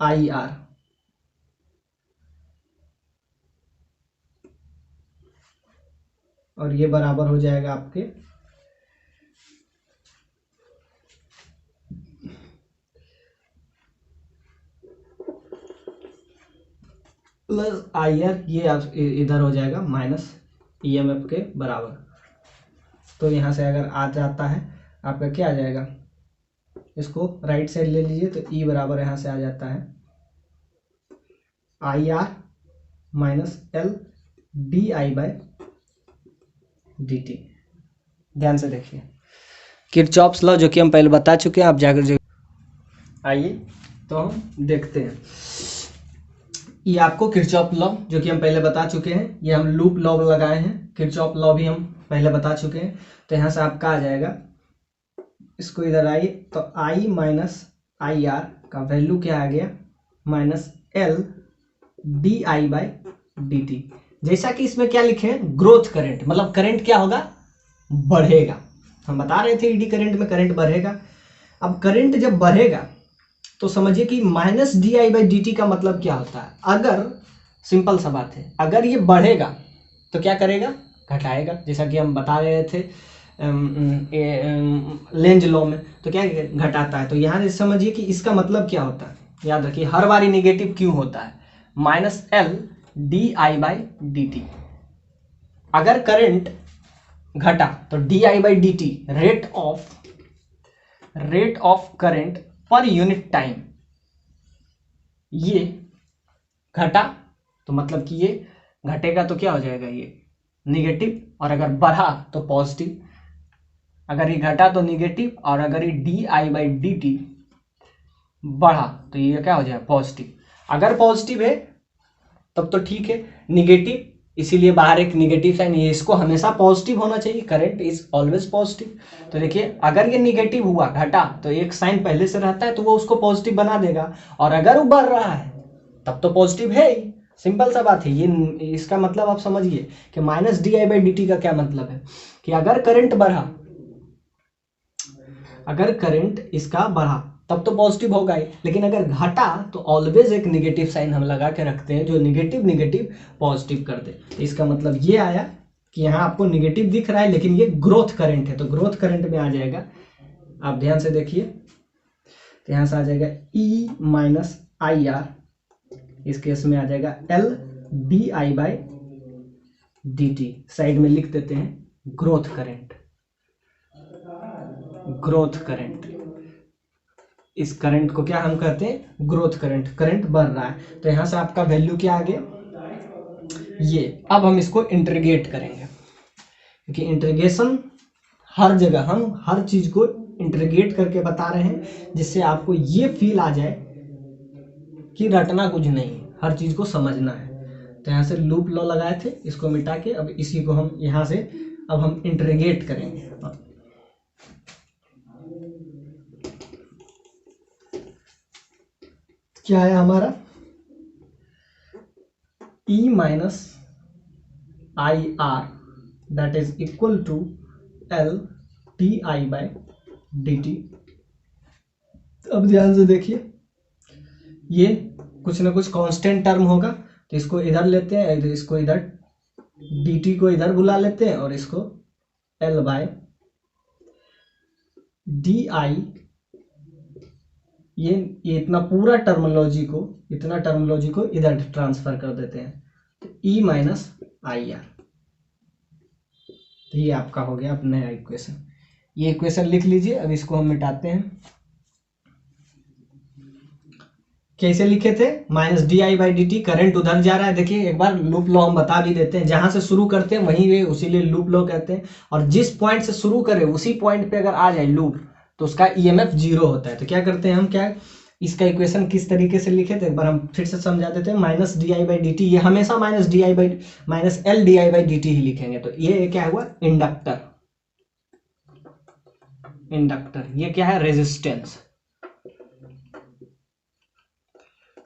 Speaker 1: आई आर, और ये बराबर हो जाएगा आपके प्लस आई आर, ये इधर हो जाएगा माइनस ईएमएफ के बराबर। तो यहाँ से अगर आ जाता है आपका क्या आ जाएगा, इसको राइट साइड ले लीजिए, तो ई बराबर यहाँ से आ जाता है I R minus L D i by d t. ध्यान से देखिए किरचॉफ्स लॉ जो कि हम पहले बता चुके हैं, आप जाकर जो आइए तो हम देखते हैं। ये आपको किरचॉफ लॉ जो कि हम पहले बता चुके हैं, ये हम लूप लॉ लगाए हैं, किरचॉफ लॉ भी हम पहले बता चुके हैं। तो यहाँ से आपका आ जाएगा, इसको इधर आइए, तो आई माइनस आई आर का वैल्यू क्या आ गया, minus L D I by D T. जैसा कि इसमें क्या लिखे हैं, ग्रोथ करंट, मतलब करंट क्या होगा, बढ़ेगा। हम बता रहे थे ईडी करंट में करंट बढ़ेगा। अब करंट जब बढ़ेगा तो समझिए कि minus D I by D T का मतलब क्या होता है, अगर सिंपल सा बात है, अगर ये बढ़ेगा तो क्या करेगा, घटाएगा, जैसा कि हम बता रहे थे लेंज लॉ में, तो क्या घटाता है। तो यहाँ से समझिए कि इसका मतलब क्या होता है, याद रखिए हर बारी निगेटिव क्यों होता है, minus L D I by D T. अगर करंट घटा तो D I by D T rate of current per unit time, ये घटा तो मतलब कि ये घटेगा तो क्या हो जाएगा, ये निगेटिव, और अगर बढ़ा तो पॉजिटिव। अगर ये घटा तो निगेटिव, और अगर ये D I by D T बढ़ा तो ये क्या हो जाएगा, पॉजिटिव। अगर पॉजिटिव है तब तो ठीक है, निगेटिव इसीलिए बाहर एक निगेटिव साइन, ये इसको हमेशा पॉजिटिव होना चाहिए, करंट इज ऑलवेज पॉजिटिव। तो देखिए अगर ये निगेटिव हुआ, घटा, तो एक साइन पहले से रहता है तो वो उसको पॉजिटिव बना देगा, और अगर वो बढ़ रहा है तब तो पॉजिटिव है ही, सिंपल सा बात है। ये इसका मतलब आप समझिए कि minus D I by D T का क्या मतलब है, कि अगर करंट बढ़ा, अगर करंट इसका बढ़ा तब तो पॉजिटिव होगा ही, लेकिन अगर घटा तो ऑलवेज एक निगेटिव साइन हम लगा के रखते हैं जो निगेटिव पॉजिटिव कर दे। तो इसका मतलब ये आया कि यहाँ आपको निगेटिव दिख रहा है लेकिन ये ग्रोथ करंट है, तो ग्रोथ करंट में आ जाएगा, आप ध्यान से देखिए, तो यहाँ से आ जाएगा ई माइनस आई आर, इस केस में आ जाएगा L D I by D T, side में लिख देते हैं ग्रोथ करंट। ग्रोथ करंट, इस करंट को क्या हम कहते हैं, ग्रोथ करंट, करंट बढ़ रहा है। तो यहां से आपका वैल्यू क्या आ गया, ये। अब हम इसको इंटीग्रेट करेंगे, क्योंकि इंटीग्रेशन हर जगह हम हर चीज को इंटीग्रेट करके बता रहे हैं, जिससे आपको ये फील आ जाए कि रटना कुछ नहीं है, हर चीज को समझना है। तो यहाँ से लूप लॉ लगाए थे, इसको मिटा के अब इसी को हम यहाँ से अब हम इंटीग्रेट करेंगे। क्या है हमारा, E minus I R that is equal to L D I by D T. अब ध्यान से देखिए, ये कुछ ना कुछ कांस्टेंट टर्म होगा, तो इसको इधर लेते हैं, इसको इधर डी टी को इधर बुला लेते हैं, और इसको एल बाय डी आई, ये इतना पूरा टर्मिनोलॉजी को, इतना टर्मिनोलॉजी को इधर ट्रांसफर कर देते हैं, तो ई माइनस आई आर। तो ये आपका हो गया अब नया इक्वेशन। ये इक्वेशन लिख लीजिए, अब इसको हम मिटाते हैं। कैसे लिखे थे, minus D I by D T, current उधर जा रहा है। देखिए एक बार लूप लॉ हम बता भी देते हैं, जहां से शुरू करते हैं वहीं वे उसी लिए लूप लॉ कहते हैं, और जिस पॉइंट से शुरू करें उसी पॉइंट पे अगर आ जाए लूप तो उसका ईएमएफ जीरो होता है। तो क्या करते हैं हम, क्या इसका इक्वेशन किस तरीके से लिखे थे, एक बार हम फिर से समझा देते हैं। Minus D I by D T, ये हमेशा minus D I by minus L D I by D T ही लिखेंगे। तो ये क्या हुआ, इंडक्टर, इंडक्टर, ये क्या है, रेजिस्टेंस।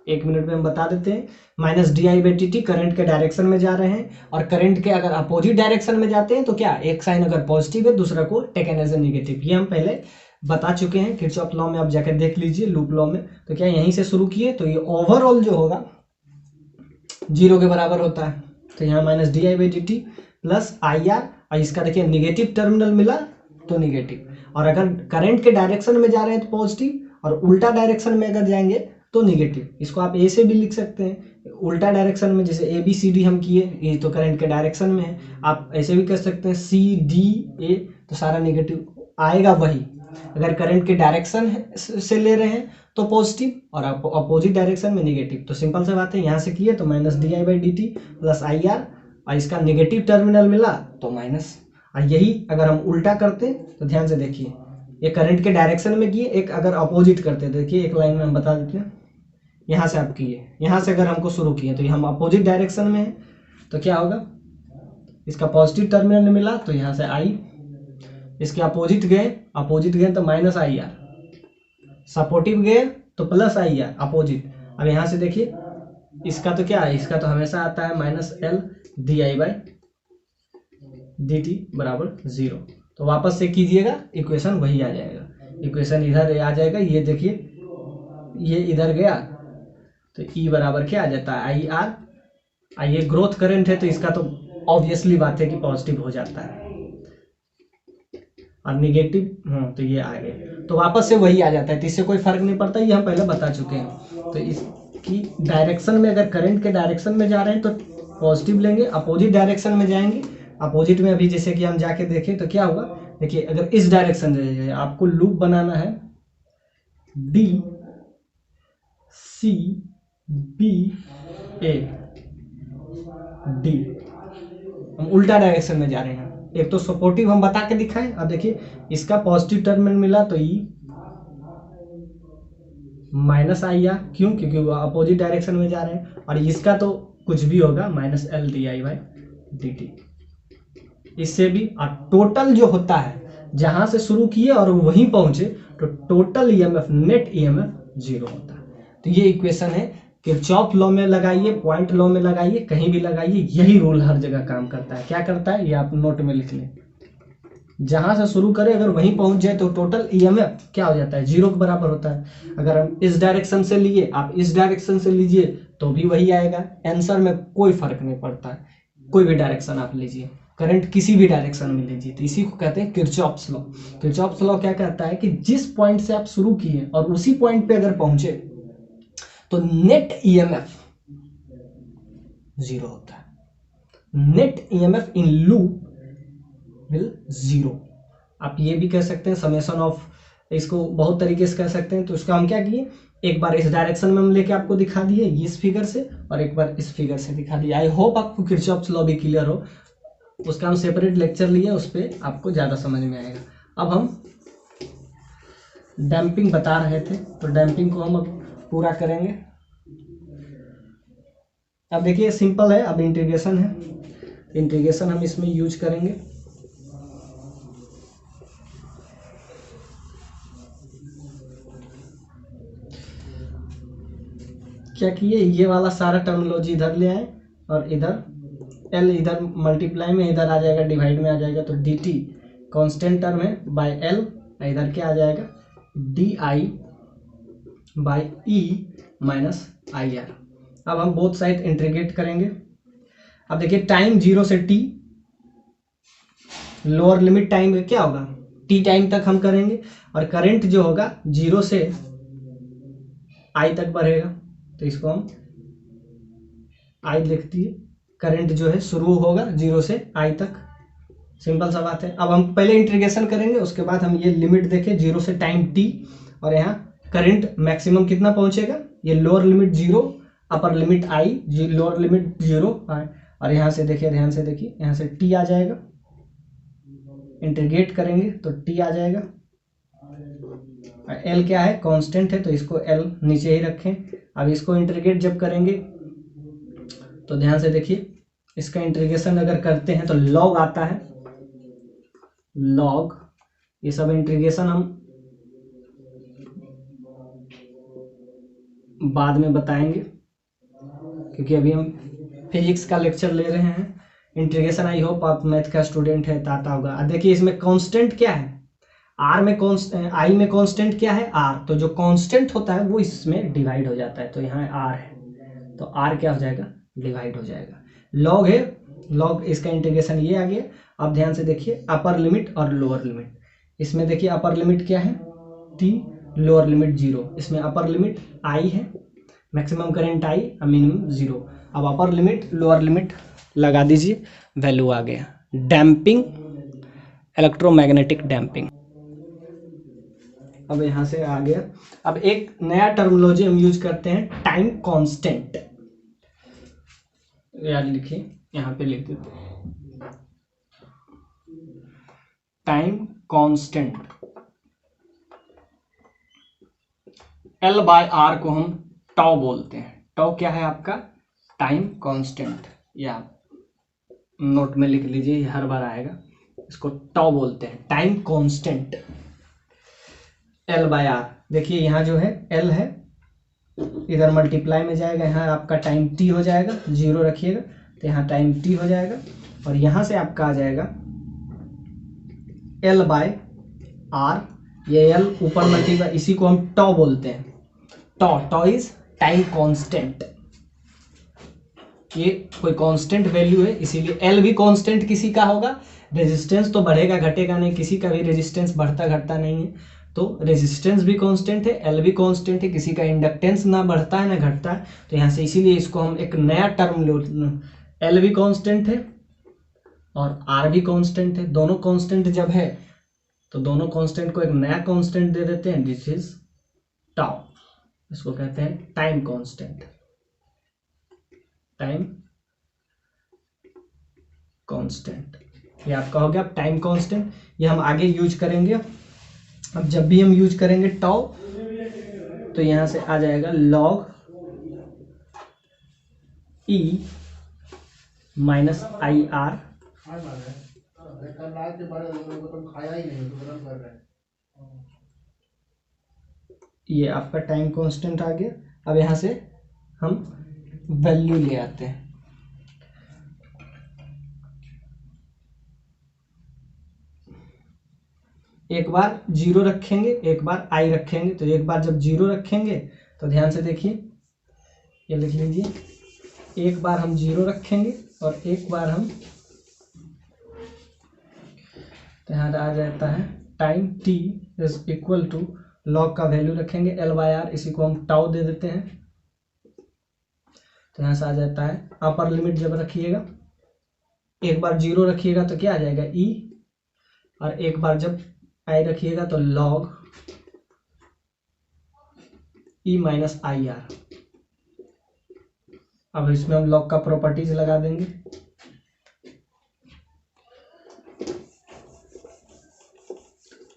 Speaker 1: 1 मिनट में हम बता देते हैं। माइनस di/dt करंट के डायरेक्शन में जा रहे हैं, और करंट के अगर अपोजिट डायरेक्शन में जाते हैं तो क्या, एक साइन अगर पॉजिटिव है दूसरा को टेकन एज ए नेगेटिव। ये हम पहले बता चुके हैं, किरचॉफ लॉ में आप जाकर देख लीजिए, लूप लॉ में। तो क्या यहीं से शुरू किए, तो ये ओवरऑल जो होगा 0 के बराबर होता है। तो यहाँ माइनस di/dt प्लस IR, और इसका देखिए निगेटिव टर्मिनल मिला तो निगेटिव, और अगर करंट के डायरेक्शन में जा रहे हैं तो पॉजिटिव, और उल्टा डायरेक्शन में अगर जाएंगे तो निगेटिव। इसको आप ए से भी लिख सकते हैं, उल्टा डायरेक्शन में जैसे ABCD हम किए, ये तो करंट के डायरेक्शन में है, आप ऐसे भी कर सकते हैं CDA, तो सारा निगेटिव आएगा वही। अगर करंट के डायरेक्शन से ले रहे हैं तो पॉजिटिव, और अपोजिट डायरेक्शन में निगेटिव। तो सिंपल से बात है, यहाँ से किए तो माइनस di/dt प्लस IR, और इसका निगेटिव टर्मिनल मिला तो माइनस। और यही अगर हम उल्टा करते तो ध्यान से देखिए, एक करंट के डायरेक्शन में किए, एक अगर अपोजिट करते, देखिए एक लाइन में हम बता देते हैं, यहाँ से आप किए, यहाँ से अगर हमको शुरू किए तो हम अपोजिट डायरेक्शन में है, तो क्या होगा, इसका पॉजिटिव टर्मिनल मिला तो यहाँ से I, इसके अपोजिट गए तो माइनस IR, सपोर्टिव गए तो प्लस IR अपोजिट। अब यहाँ से देखिए, इसका तो क्या है, इसका तो हमेशा आता है माइनस L di/dt बराबर 0। तो वापस से कीजिएगा, इक्वेशन वही आ जाएगा, इक्वेशन इधर आ जाएगा। ये देखिए, ये इधर गया तो E बराबर क्या आ जाता है, IR। ये ग्रोथ करंट है तो इसका तो ऑब्वियसली बात है कि पॉजिटिव हो जाता है, और निगेटिव तो ये आ गए, तो वापस से वही आ जाता है, तो इससे कोई फर्क नहीं पड़ता, ये हम पहले बता चुके हैं। तो इसकी डायरेक्शन में, अगर करंट के डायरेक्शन में जा रहे हैं तो पॉजिटिव लेंगे, अपोजिट डायरेक्शन में जाएंगे, अपोजिट में अभी जैसे कि हम जाके देखें तो क्या होगा, देखिए अगर इस डायरेक्शन से आपको लूप बनाना है DCBAD, हम उल्टा डायरेक्शन में जा रहे हैं। एक तो सपोर्टिव हम बता के दिखाएं, अब देखिए इसका पॉजिटिव टर्मिनल मिला तो E माइनस IR, क्यों, क्योंकि वो अपोजिट डायरेक्शन में जा रहे हैं, और इसका तो कुछ भी होगा माइनस L di/dt। इससे भी, और टोटल जो होता है, जहां से शुरू किए और वहीं पहुंचे, तो टोटल EMF, नेट EMF 0 होता है। तो ये इक्वेशन है, किरचॉफ लॉ में लगाइए, पॉइंट लॉ में लगाइए, कहीं भी लगाइए, यही रूल हर जगह काम करता है। क्या करता है, ये आप नोट में लिख लें, जहां से शुरू करें अगर वहीं पहुंच जाए तो टोटल EMF क्या हो जाता है, 0 के बराबर होता है। अगर हम इस डायरेक्शन से लिए, आप इस डायरेक्शन से लीजिए तो भी वही आएगा। आंसर में कोई फर्क नहीं पड़ता है, कोई भी डायरेक्शन आप लीजिए, करंट किसी भी डायरेक्शन में लीजिए। तो इसी को कहते हैं किरचॉफ्स लॉ। किरचॉफ्स लॉ क्या कहता है कि जिस पॉइंट से आप शुरू किए और उसी पॉइंट पे अगर पहुंचे तो नेट EMF 0 होता है। Net EMF in loop will 0। आप ये भी कह सकते हैं समेशन ऑफ, इसको बहुत तरीके से कह सकते हैं। तो इसका हम क्या किए, एक बार इस डायरेक्शन में हम लेके आपको दिखा दिए इस फिगर से, और एक बार इस फिगर से दिखा दिया। आई होप आपको किरचॉफ्स लॉ भी क्लियर हो, उसका हम सेपरेट लेक्चर लिए, उस पर आपको ज़्यादा समझ में आएगा। अब हम डैम्पिंग बता रहे थे, तो डैम्पिंग को हम अब पूरा करेंगे। अब देखिए सिंपल है, अब इंटीग्रेशन है, इंटीग्रेशन हम इसमें यूज करेंगे। क्या किए, ये वाला सारा टर्मिनोलॉजी इधर ले आए, और इधर L इधर मल्टीप्लाई में इधर आ जाएगा, डिवाइड में आ जाएगा, तो dt कांस्टेंट टर्म है बाय L, इधर क्या आ जाएगा di/e माइनस IR। अब हम बोथ साइड इंटीग्रेट करेंगे। अब देखिए टाइम 0 से t, लोअर लिमिट टाइम क्या होगा, t टाइम तक हम करेंगे, और करंट जो होगा 0 से I तक बढ़ेगा, तो इसको हम I लिखती है। करंट जो है शुरू होगा 0 से I तक, सिंपल सा बात है। अब हम पहले इंटीग्रेशन करेंगे, उसके बाद हम ये लिमिट देखें 0 से टाइम t, और यहाँ करंट मैक्सिमम कितना पहुंचेगा, ये lower limit 0, upper limit I, lower limit 0, और यहाँ से देखिए, ध्यान से देखिए, यहाँ से t आ जाएगा, इंटीग्रेट करेंगे तो t आ जाएगा। L क्या है, कांस्टेंट है, तो इसको L नीचे ही रखें। अब इसको इंटीग्रेट जब करेंगे तो ध्यान से देखिए, इसका इंटीग्रेशन अगर करते हैं तो log आता है, log, ये सब इंटीग्रेशन हम बाद में बताएंगे, क्योंकि अभी हम फिजिक्स का लेक्चर ले रहे हैं। इंटीग्रेशन, आई होप आप मैथ का स्टूडेंट है तो आता होगा। देखिए इसमें कांस्टेंट क्या है, आर में आई में कांस्टेंट क्या है, आर। तो जो कांस्टेंट होता है वो इसमें डिवाइड हो जाता है, तो यहाँ आर है तो आर क्या हो जाएगा, डिवाइड हो जाएगा। लॉग है, लॉग इसका इंटीग्रेशन ये आ गया। अब ध्यान से देखिए अपर लिमिट और लोअर लिमिट। इसमें देखिए अपर लिमिट क्या है t, लोअर लिमिट 0। इसमें अपर लिमिट I है, मैक्सिमम करंट I और मिनिमम 0। अब अपर लिमिट लोअर लिमिट लगा दीजिए, वैल्यू आ गया। Damping, electromagnetic damping. अब यहाँ से आ गया। अब एक नया टर्मिनोलॉजी हम यूज करते हैं, टाइम कांस्टेंट। याद लिखिए, यहाँ पे लिख देते हैं time constant. L by R को हम टॉ बोलते हैं। टॉ क्या है आपका, टाइम कांस्टेंट। या नोट में लिख लीजिए, हर बार आएगा। इसको टॉ बोलते हैं, time constant. L by R, देखिए यहाँ जो है L है, इधर मल्टीप्लाई में जाएगा, यहाँ आपका टाइम t हो जाएगा, 0 रखिएगा तो यहाँ टाइम t हो जाएगा। और यहाँ से आपका आ जाएगा L बाय आर, ये L ऊपर मल्टीप्लाई, इसी को हम टॉ बोलते हैं। टॉ इज टाइम कांस्टेंट। ये कोई कांस्टेंट वैल्यू है, इसीलिए L भी कांस्टेंट किसी का होगा। रेजिस्टेंस तो बढ़ेगा घटेगा नहीं, किसी का भी रेजिस्टेंस बढ़ता घटता नहीं है, तो रेजिस्टेंस भी कांस्टेंट है, L भी कांस्टेंट है। किसी का इंडक्टेंस ना बढ़ता है ना घटता है, तो यहाँ से इसीलिए इसको हम एक नया टर्म, L भी कांस्टेंट है और R भी कांस्टेंट है। दोनों कांस्टेंट जब है तो दोनों कांस्टेंट को एक नया कांस्टेंट दे देते हैं, दिस इज टॉ। इसको कहते हैं टाइम कांस्टेंट, टाइम कांस्टेंट। ये आपका हो गया टाइम कांस्टेंट। ये हम आगे यूज करेंगे। अब जब भी हम यूज करेंगे टॉ, तो यहां से आ जाएगा log E minus I R. ये आपका टाइम कांस्टेंट आ गया। अब यहां से हम वैल्यू ले आते हैं। एक बार 0 रखेंगे, एक बार आई रखेंगे। तो एक बार जब 0 रखेंगे तो ध्यान से देखिए, ये लिख लीजिए, एक बार हम 0 रखेंगे और एक बार हम, तो यहाँ आ जाता है time t is equal to log का वैल्यू रखेंगे L बाय आर, इसी को हम टाउ दे देते हैं। तो यहाँ से आ जाता है अपर लिमिट जब रखिएगा, एक बार 0 रखिएगा तो क्या आ जाएगा e, और एक बार जब i रखिएगा तो log e minus I are. अब इसमें हम लॉग का प्रॉपर्टीज लगा देंगे।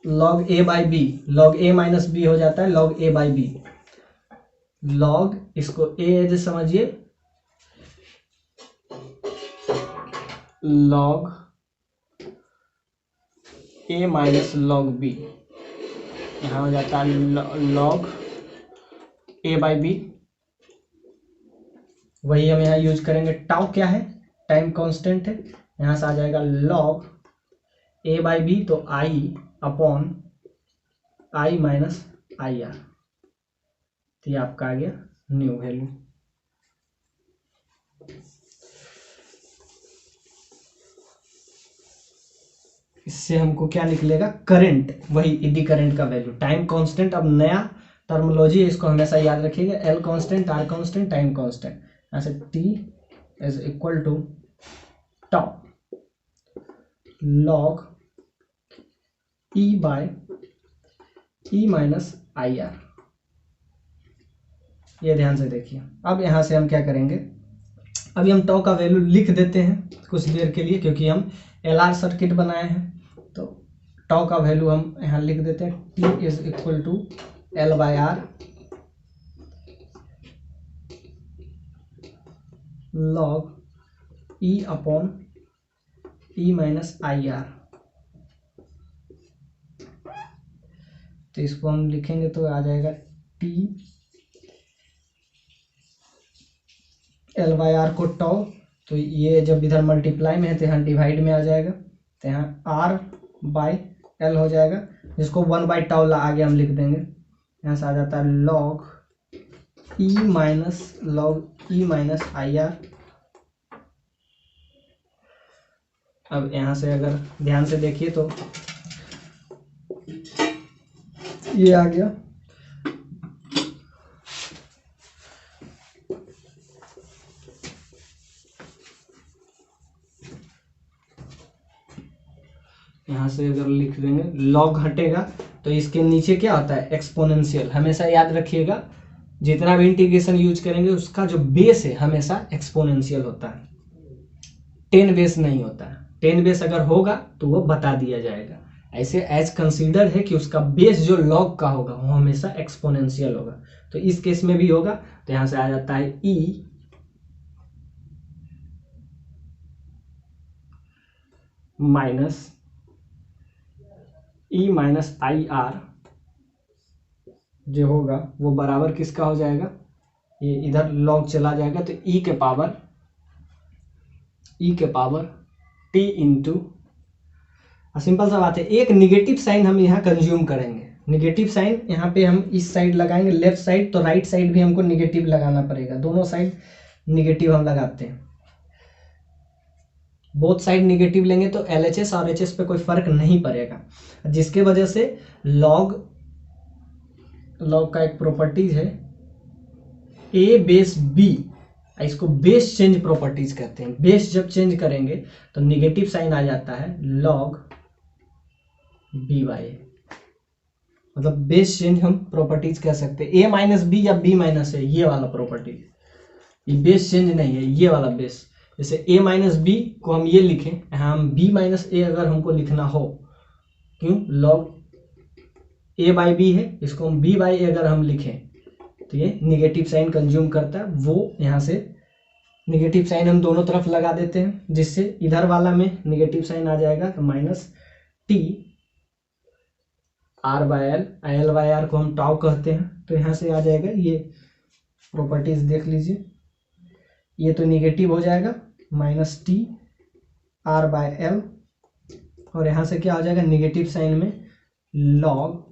Speaker 1: log a by b, log a minus b हो जाता है log a by b. log, इसको a एज समझिए, log a minus log b, यहाँ हो जाता है log a बाई बी। वही हम यहाँ यूज करेंगे। टाउ क्या है, टाइम कांस्टेंट है, यहाँ से आ जाएगा log a बाई बी, तो i upon i minus I R. तो ये आपका आ गया न्यू वैल्यू। इससे हमको क्या निकलेगा, करंट, वही ईडी करंट का वैल्यू। टाइम कांस्टेंट अब नया टर्मिनोलॉजी है, इसको हमेशा याद रखिएगा। L constant, R constant, time constant. यहाँ से t is equal to tau log E by E minus I R. ये ध्यान से देखिए। अब यहाँ से हम क्या करेंगे, अभी हम टॉ का वैल्यू लिख देते हैं कुछ देर के लिए, क्योंकि हम एलआर सर्किट बनाए हैं। तो टॉ का वैल्यू हम यहाँ लिख देते हैं, t is equal to L by R log E upon E minus I R. तो इसको हम लिखेंगे तो आ जाएगा टी एल बाई आर को टाउ, तो ये जब इधर मल्टीप्लाई में है तो यहाँ डिवाइड में आ जाएगा, तो यहाँ आर बाई एल हो जाएगा, जिसको 1/टाउ आगे हम लिख देंगे। यहाँ से आ जाता है log E minus I are. अब यहाँ से अगर ध्यान से देखिए तो ये आ गया। यहाँ से अगर लिख देंगे लॉग हटेगा तो इसके नीचे क्या होता है, एक्सपोनेंशियल। हमेशा याद रखिएगा, जितना भी इंटीग्रेशन यूज करेंगे उसका जो बेस है हमेशा एक्सपोनेंशियल होता है, 10 बेस नहीं होता है। 10 बेस अगर होगा तो वो बता दिया जाएगा। ऐसे एज कंसीडर है कि उसका बेस जो लॉग का होगा वो हमेशा एक्सपोनेंशियल होगा, तो इस केस में भी होगा। तो यहाँ से आ जाता है ई माइनस आई आर जो होगा वो बराबर किसका हो जाएगा, ये इधर लॉग चला जाएगा तो ई के पावर टी इंटू, सिंपल सा बात है। एक निगेटिव साइन हम यहाँ कंज्यूम करेंगे, निगेटिव साइन यहाँ पे हम इस साइड लगाएंगे लेफ्ट साइड, तो राइट साइड भी हमको निगेटिव लगाना पड़ेगा। दोनों साइड निगेटिव हम लगाते हैं, बोथ साइड निगेटिव लेंगे तो LHS और HS पे कोई फर्क नहीं पड़ेगा, जिसके वजह से लॉग का एक प्रॉपर्टीज है A बेस B, इसको बेस चेंज प्रॉपर्टीज कहते हैं। बेस जब चेंज करेंगे तो निगेटिव साइन आ जाता है लॉग B बाई A, मतलब बेस चेंज हम प्रॉपर्टीज कह सकते हैं। A माइनस B या B माइनस A, ये वाला प्रॉपर्टीज, ये बेस चेंज नहीं है, ये वाला बेस। जैसे A माइनस बी को हम ये लिखें, यहाँ हम B माइनस A अगर हमको लिखना हो, क्यों, लॉग A बाई B है, इसको हम B बाई A अगर हम लिखें तो ये निगेटिव साइन कंज्यूम करता है। वो यहाँ से निगेटिव साइन हम दोनों तरफ लगा देते हैं, जिससे इधर वाला में निगेटिव साइन आ जाएगा तो minus t R by L by R को हम टाउ कहते हैं। तो यहाँ से आ जाएगा, ये प्रॉपर्टीज देख लीजिए, ये तो निगेटिव हो जाएगा minus t R by L, और यहाँ से क्या हो जाएगा, निगेटिव साइन में लॉग,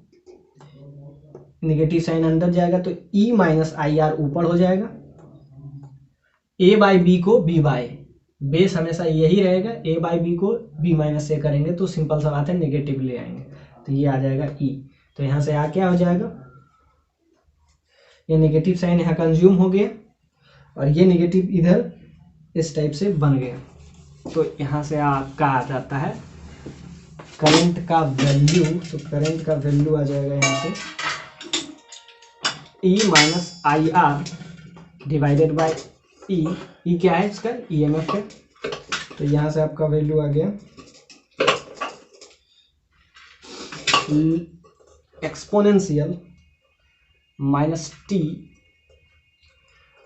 Speaker 1: निगेटिव साइन अंदर जाएगा तो ई माइनस आई आर ऊपर हो जाएगा। ए बाई बी को बी बाई, बेस हमेशा यही रहेगा, ए बाई बी को बी माइनस ए करेंगे तो सिंपल सा बात है नेगेटिव ले आएंगे, तो ये आ जाएगा ई। तो यहाँ से आ क्या हो जाएगा, ये नेगेटिव साइन यहाँ कंज्यूम हो गया और ये नेगेटिव इधर इस टाइप से बन गया। तो यहाँ से आपका आ जाता है करंट का वैल्यू, तो करंट का वैल्यू आ जाएगा यहाँ से E minus I R divided by E क्या है इसका, EMF है। तो यहाँ से आपका वैल्यू आ गया exponential minus T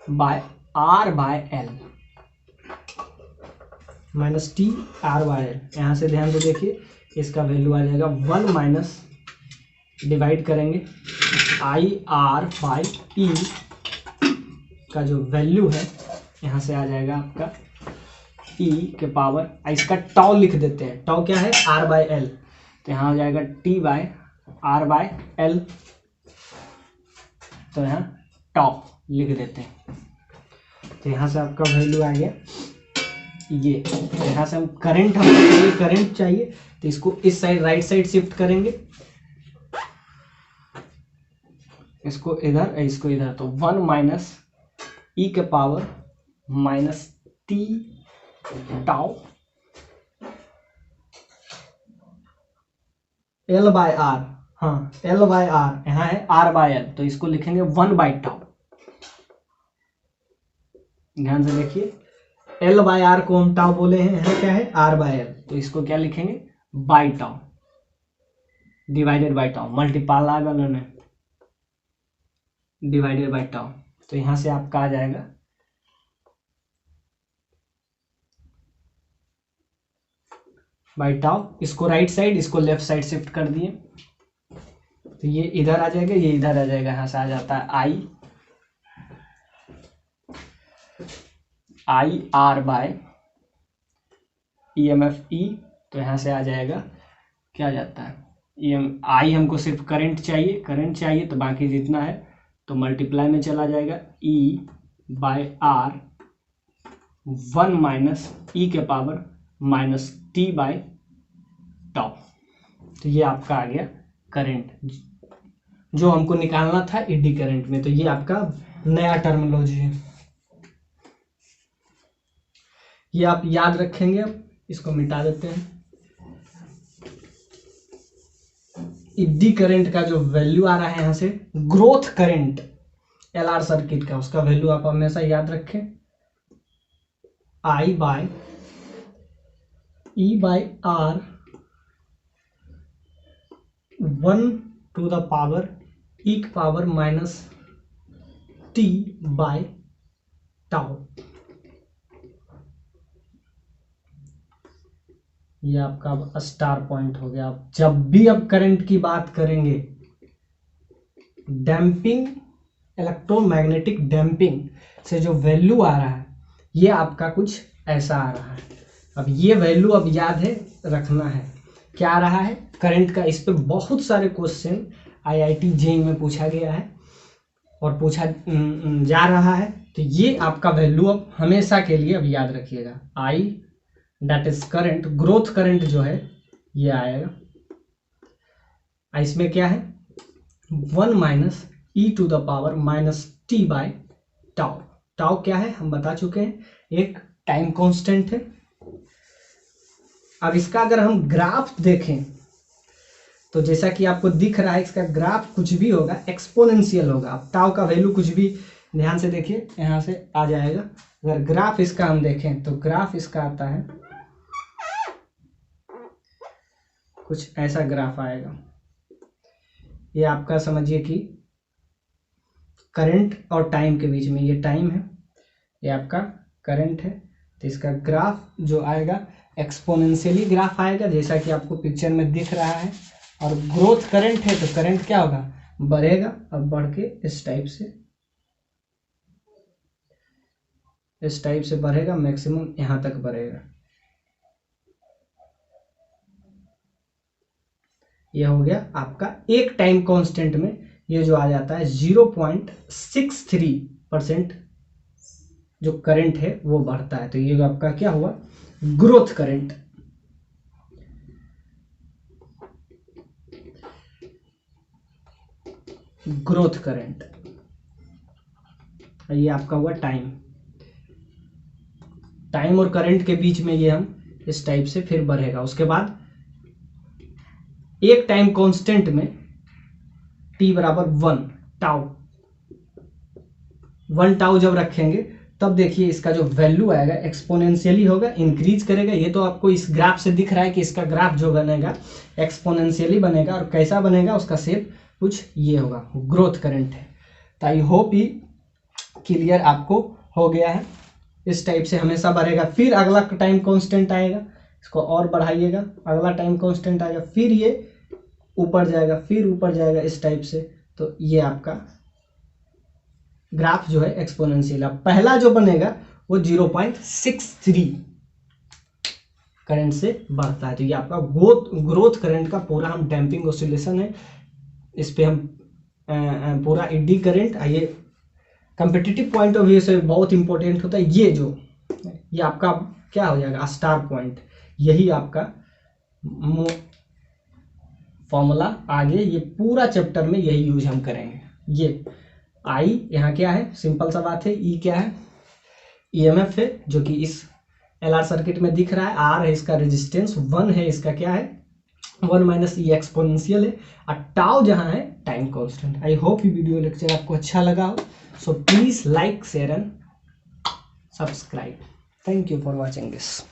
Speaker 1: by R by L, minus t R by L. यहाँ से ध्यान से देखिए, इसका वैल्यू आ जाएगा 1 माइनस, डिवाइड करेंगे आई आर बाई ई का जो वैल्यू है, यहाँ से आ जाएगा आपका ई के पावर, इसका टाउ लिख देते हैं, टाउ क्या है, आर बाई एल, तो यहाँ हो जाएगा t by R by L, तो यहाँ टाउ लिख देते हैं। तो यहाँ से आपका वैल्यू आ गया ये। तो यहाँ से हम करंट, हमको करंट चाहिए तो इसको इस साइड राइट साइड शिफ्ट करेंगे, इसको इधर इसको इधर, तो 1 माइनस ई के power minus t tau L by R, हाँ एल बाय आर, यहाँ है आर बाय एल, तो इसको लिखेंगे 1/टाउ। ध्यान से देखिए, एल बाय आर को हम टाउ बोले हैं, यहाँ क्या है आर बाय एल, तो इसको क्या लिखेंगे by tau divided by tau, multiply वाले ने डिवाइडेड बाई टाउ। तो यहाँ से आपका आ जाएगा बाई टाउ, इसको राइट साइड इसको लेफ्ट साइड शिफ्ट कर दिए तो ये इधर आ जाएगा, ये इधर आ जाएगा, यहाँ से आ जाता है I I R by E M F E, तो यहाँ से आ जाएगा क्या जाता है आई हमको सिर्फ करंट चाहिए तो बाकी जितना है तो मल्टीप्लाई में चला जाएगा E by R 1 minus e के power minus T by tau. तो ये आपका आ गया करंट जो हमको निकालना था एडी करंट में। तो ये आपका नया टर्मिनोलॉजी है, ये आप याद रखेंगे। अब इसको मिटा देते हैं। एडी करंट का जो वैल्यू आ रहा है यहाँ से ग्रोथ करंट एलआर सर्किट का, उसका वैल्यू आप हमेशा याद रखें I by E by R 1 to the power E की power minus T by tau. ये आपका अब स्टार पॉइंट हो गया। आप जब भी अब करंट की बात करेंगे, डैम्पिंग इलेक्ट्रोमैग्नेटिक डैम्पिंग से जो वैल्यू आ रहा है ये आपका कुछ ऐसा आ रहा है। अब ये वैल्यू अब याद है रखना है क्या आ रहा है करंट का। इस पे बहुत सारे क्वेश्चन आईआईटी जेईई में पूछा गया है और पूछा जा रहा है। तो ये आपका वैल्यू अब हमेशा के लिए अब याद रखिएगा। I that is current, growth current जो है ये आएगा। इसमें क्या है 1 minus E to the power minus T by tau. Tau क्या है हम बता चुके हैं, एक टाइम कांस्टेंट है। अब इसका अगर हम ग्राफ देखें तो जैसा कि आपको दिख रहा है इसका ग्राफ कुछ भी होगा एक्सपोनेंशियल होगा। अब टाउ का वैल्यू कुछ भी ध्यान से देखिए यहाँ से आ जाएगा। अगर ग्राफ इसका हम देखें तो ग्राफ इसका आता है कुछ ऐसा ग्राफ आएगा। ये आपका समझिए कि करंट और टाइम के बीच में ये टाइम है, ये आपका करंट है। तो इसका ग्राफ जो आएगा एक्सपोनेंशियली ग्राफ आएगा जैसा कि आपको पिक्चर में दिख रहा है। और ग्रोथ करंट है तो करंट क्या होगा बढ़ेगा। अब बढ़ के इस टाइप से बढ़ेगा, मैक्सिमम यहां तक बढ़ेगा। यह हो गया आपका एक टाइम कांस्टेंट में ये जो आ जाता है 0.63% जो करंट है वो बढ़ता है। तो ये आपका क्या हुआ ग्रोथ करंट। ग्रोथ करंट ये आपका हुआ टाइम और करंट के बीच में ये हम इस टाइप से फिर बढ़ेगा। उसके बाद एक टाइम कांस्टेंट में t बराबर 1 टाउ जब रखेंगे तब देखिए इसका जो वैल्यू आएगा एक्सपोनेंशियली होगा, इंक्रीज करेगा। ये तो आपको इस ग्राफ से दिख रहा है कि इसका ग्राफ जो बनेगा एक्सपोनेंशियली बनेगा। और कैसा बनेगा उसका शेप कुछ ये होगा, ग्रोथ करंट है। तो आई होप ये क्लियर आपको हो गया है। इस टाइप से हमेशा बढ़ेगा। फिर अगला टाइम कांस्टेंट आएगा, इसको और बढ़ाइएगा, अगला टाइम कांस्टेंट आएगा, फिर ये ऊपर जाएगा, फिर ऊपर जाएगा इस टाइप से। तो ये आपका ग्राफ जो है एक्सपोनेंशियल। पहला जो बनेगा वो 0.63 करंट से बढ़ता है। तो ये आपका ग्रोथ करंट का पूरा हम डैम्पिंग ऑसिलेशन है, इस पे हम पूरा एडी करंट। ये कंपिटिटिव पॉइंट ऑफ व्यू से बहुत इंपॉर्टेंट होता है। ये आपका क्या हो जाएगा स्टार पॉइंट। यही आपका फॉर्मूला आगे ये पूरा चैप्टर में यही यूज हम करेंगे। ये आई यहाँ क्या है सिंपल सा बात है, ई क्या है ईएमएफ है जो कि इस एलआर सर्किट में दिख रहा है, आर है इसका रेजिस्टेंस, 1 है इसका क्या है 1 माइनस ई एक्सपोनेंशियल है, और टाउ जहाँ है टाइम कांस्टेंट। आई होप ये वीडियो लेक्चर आपको अच्छा लगा हो। So please like share and subscribe. Thank you for watching this.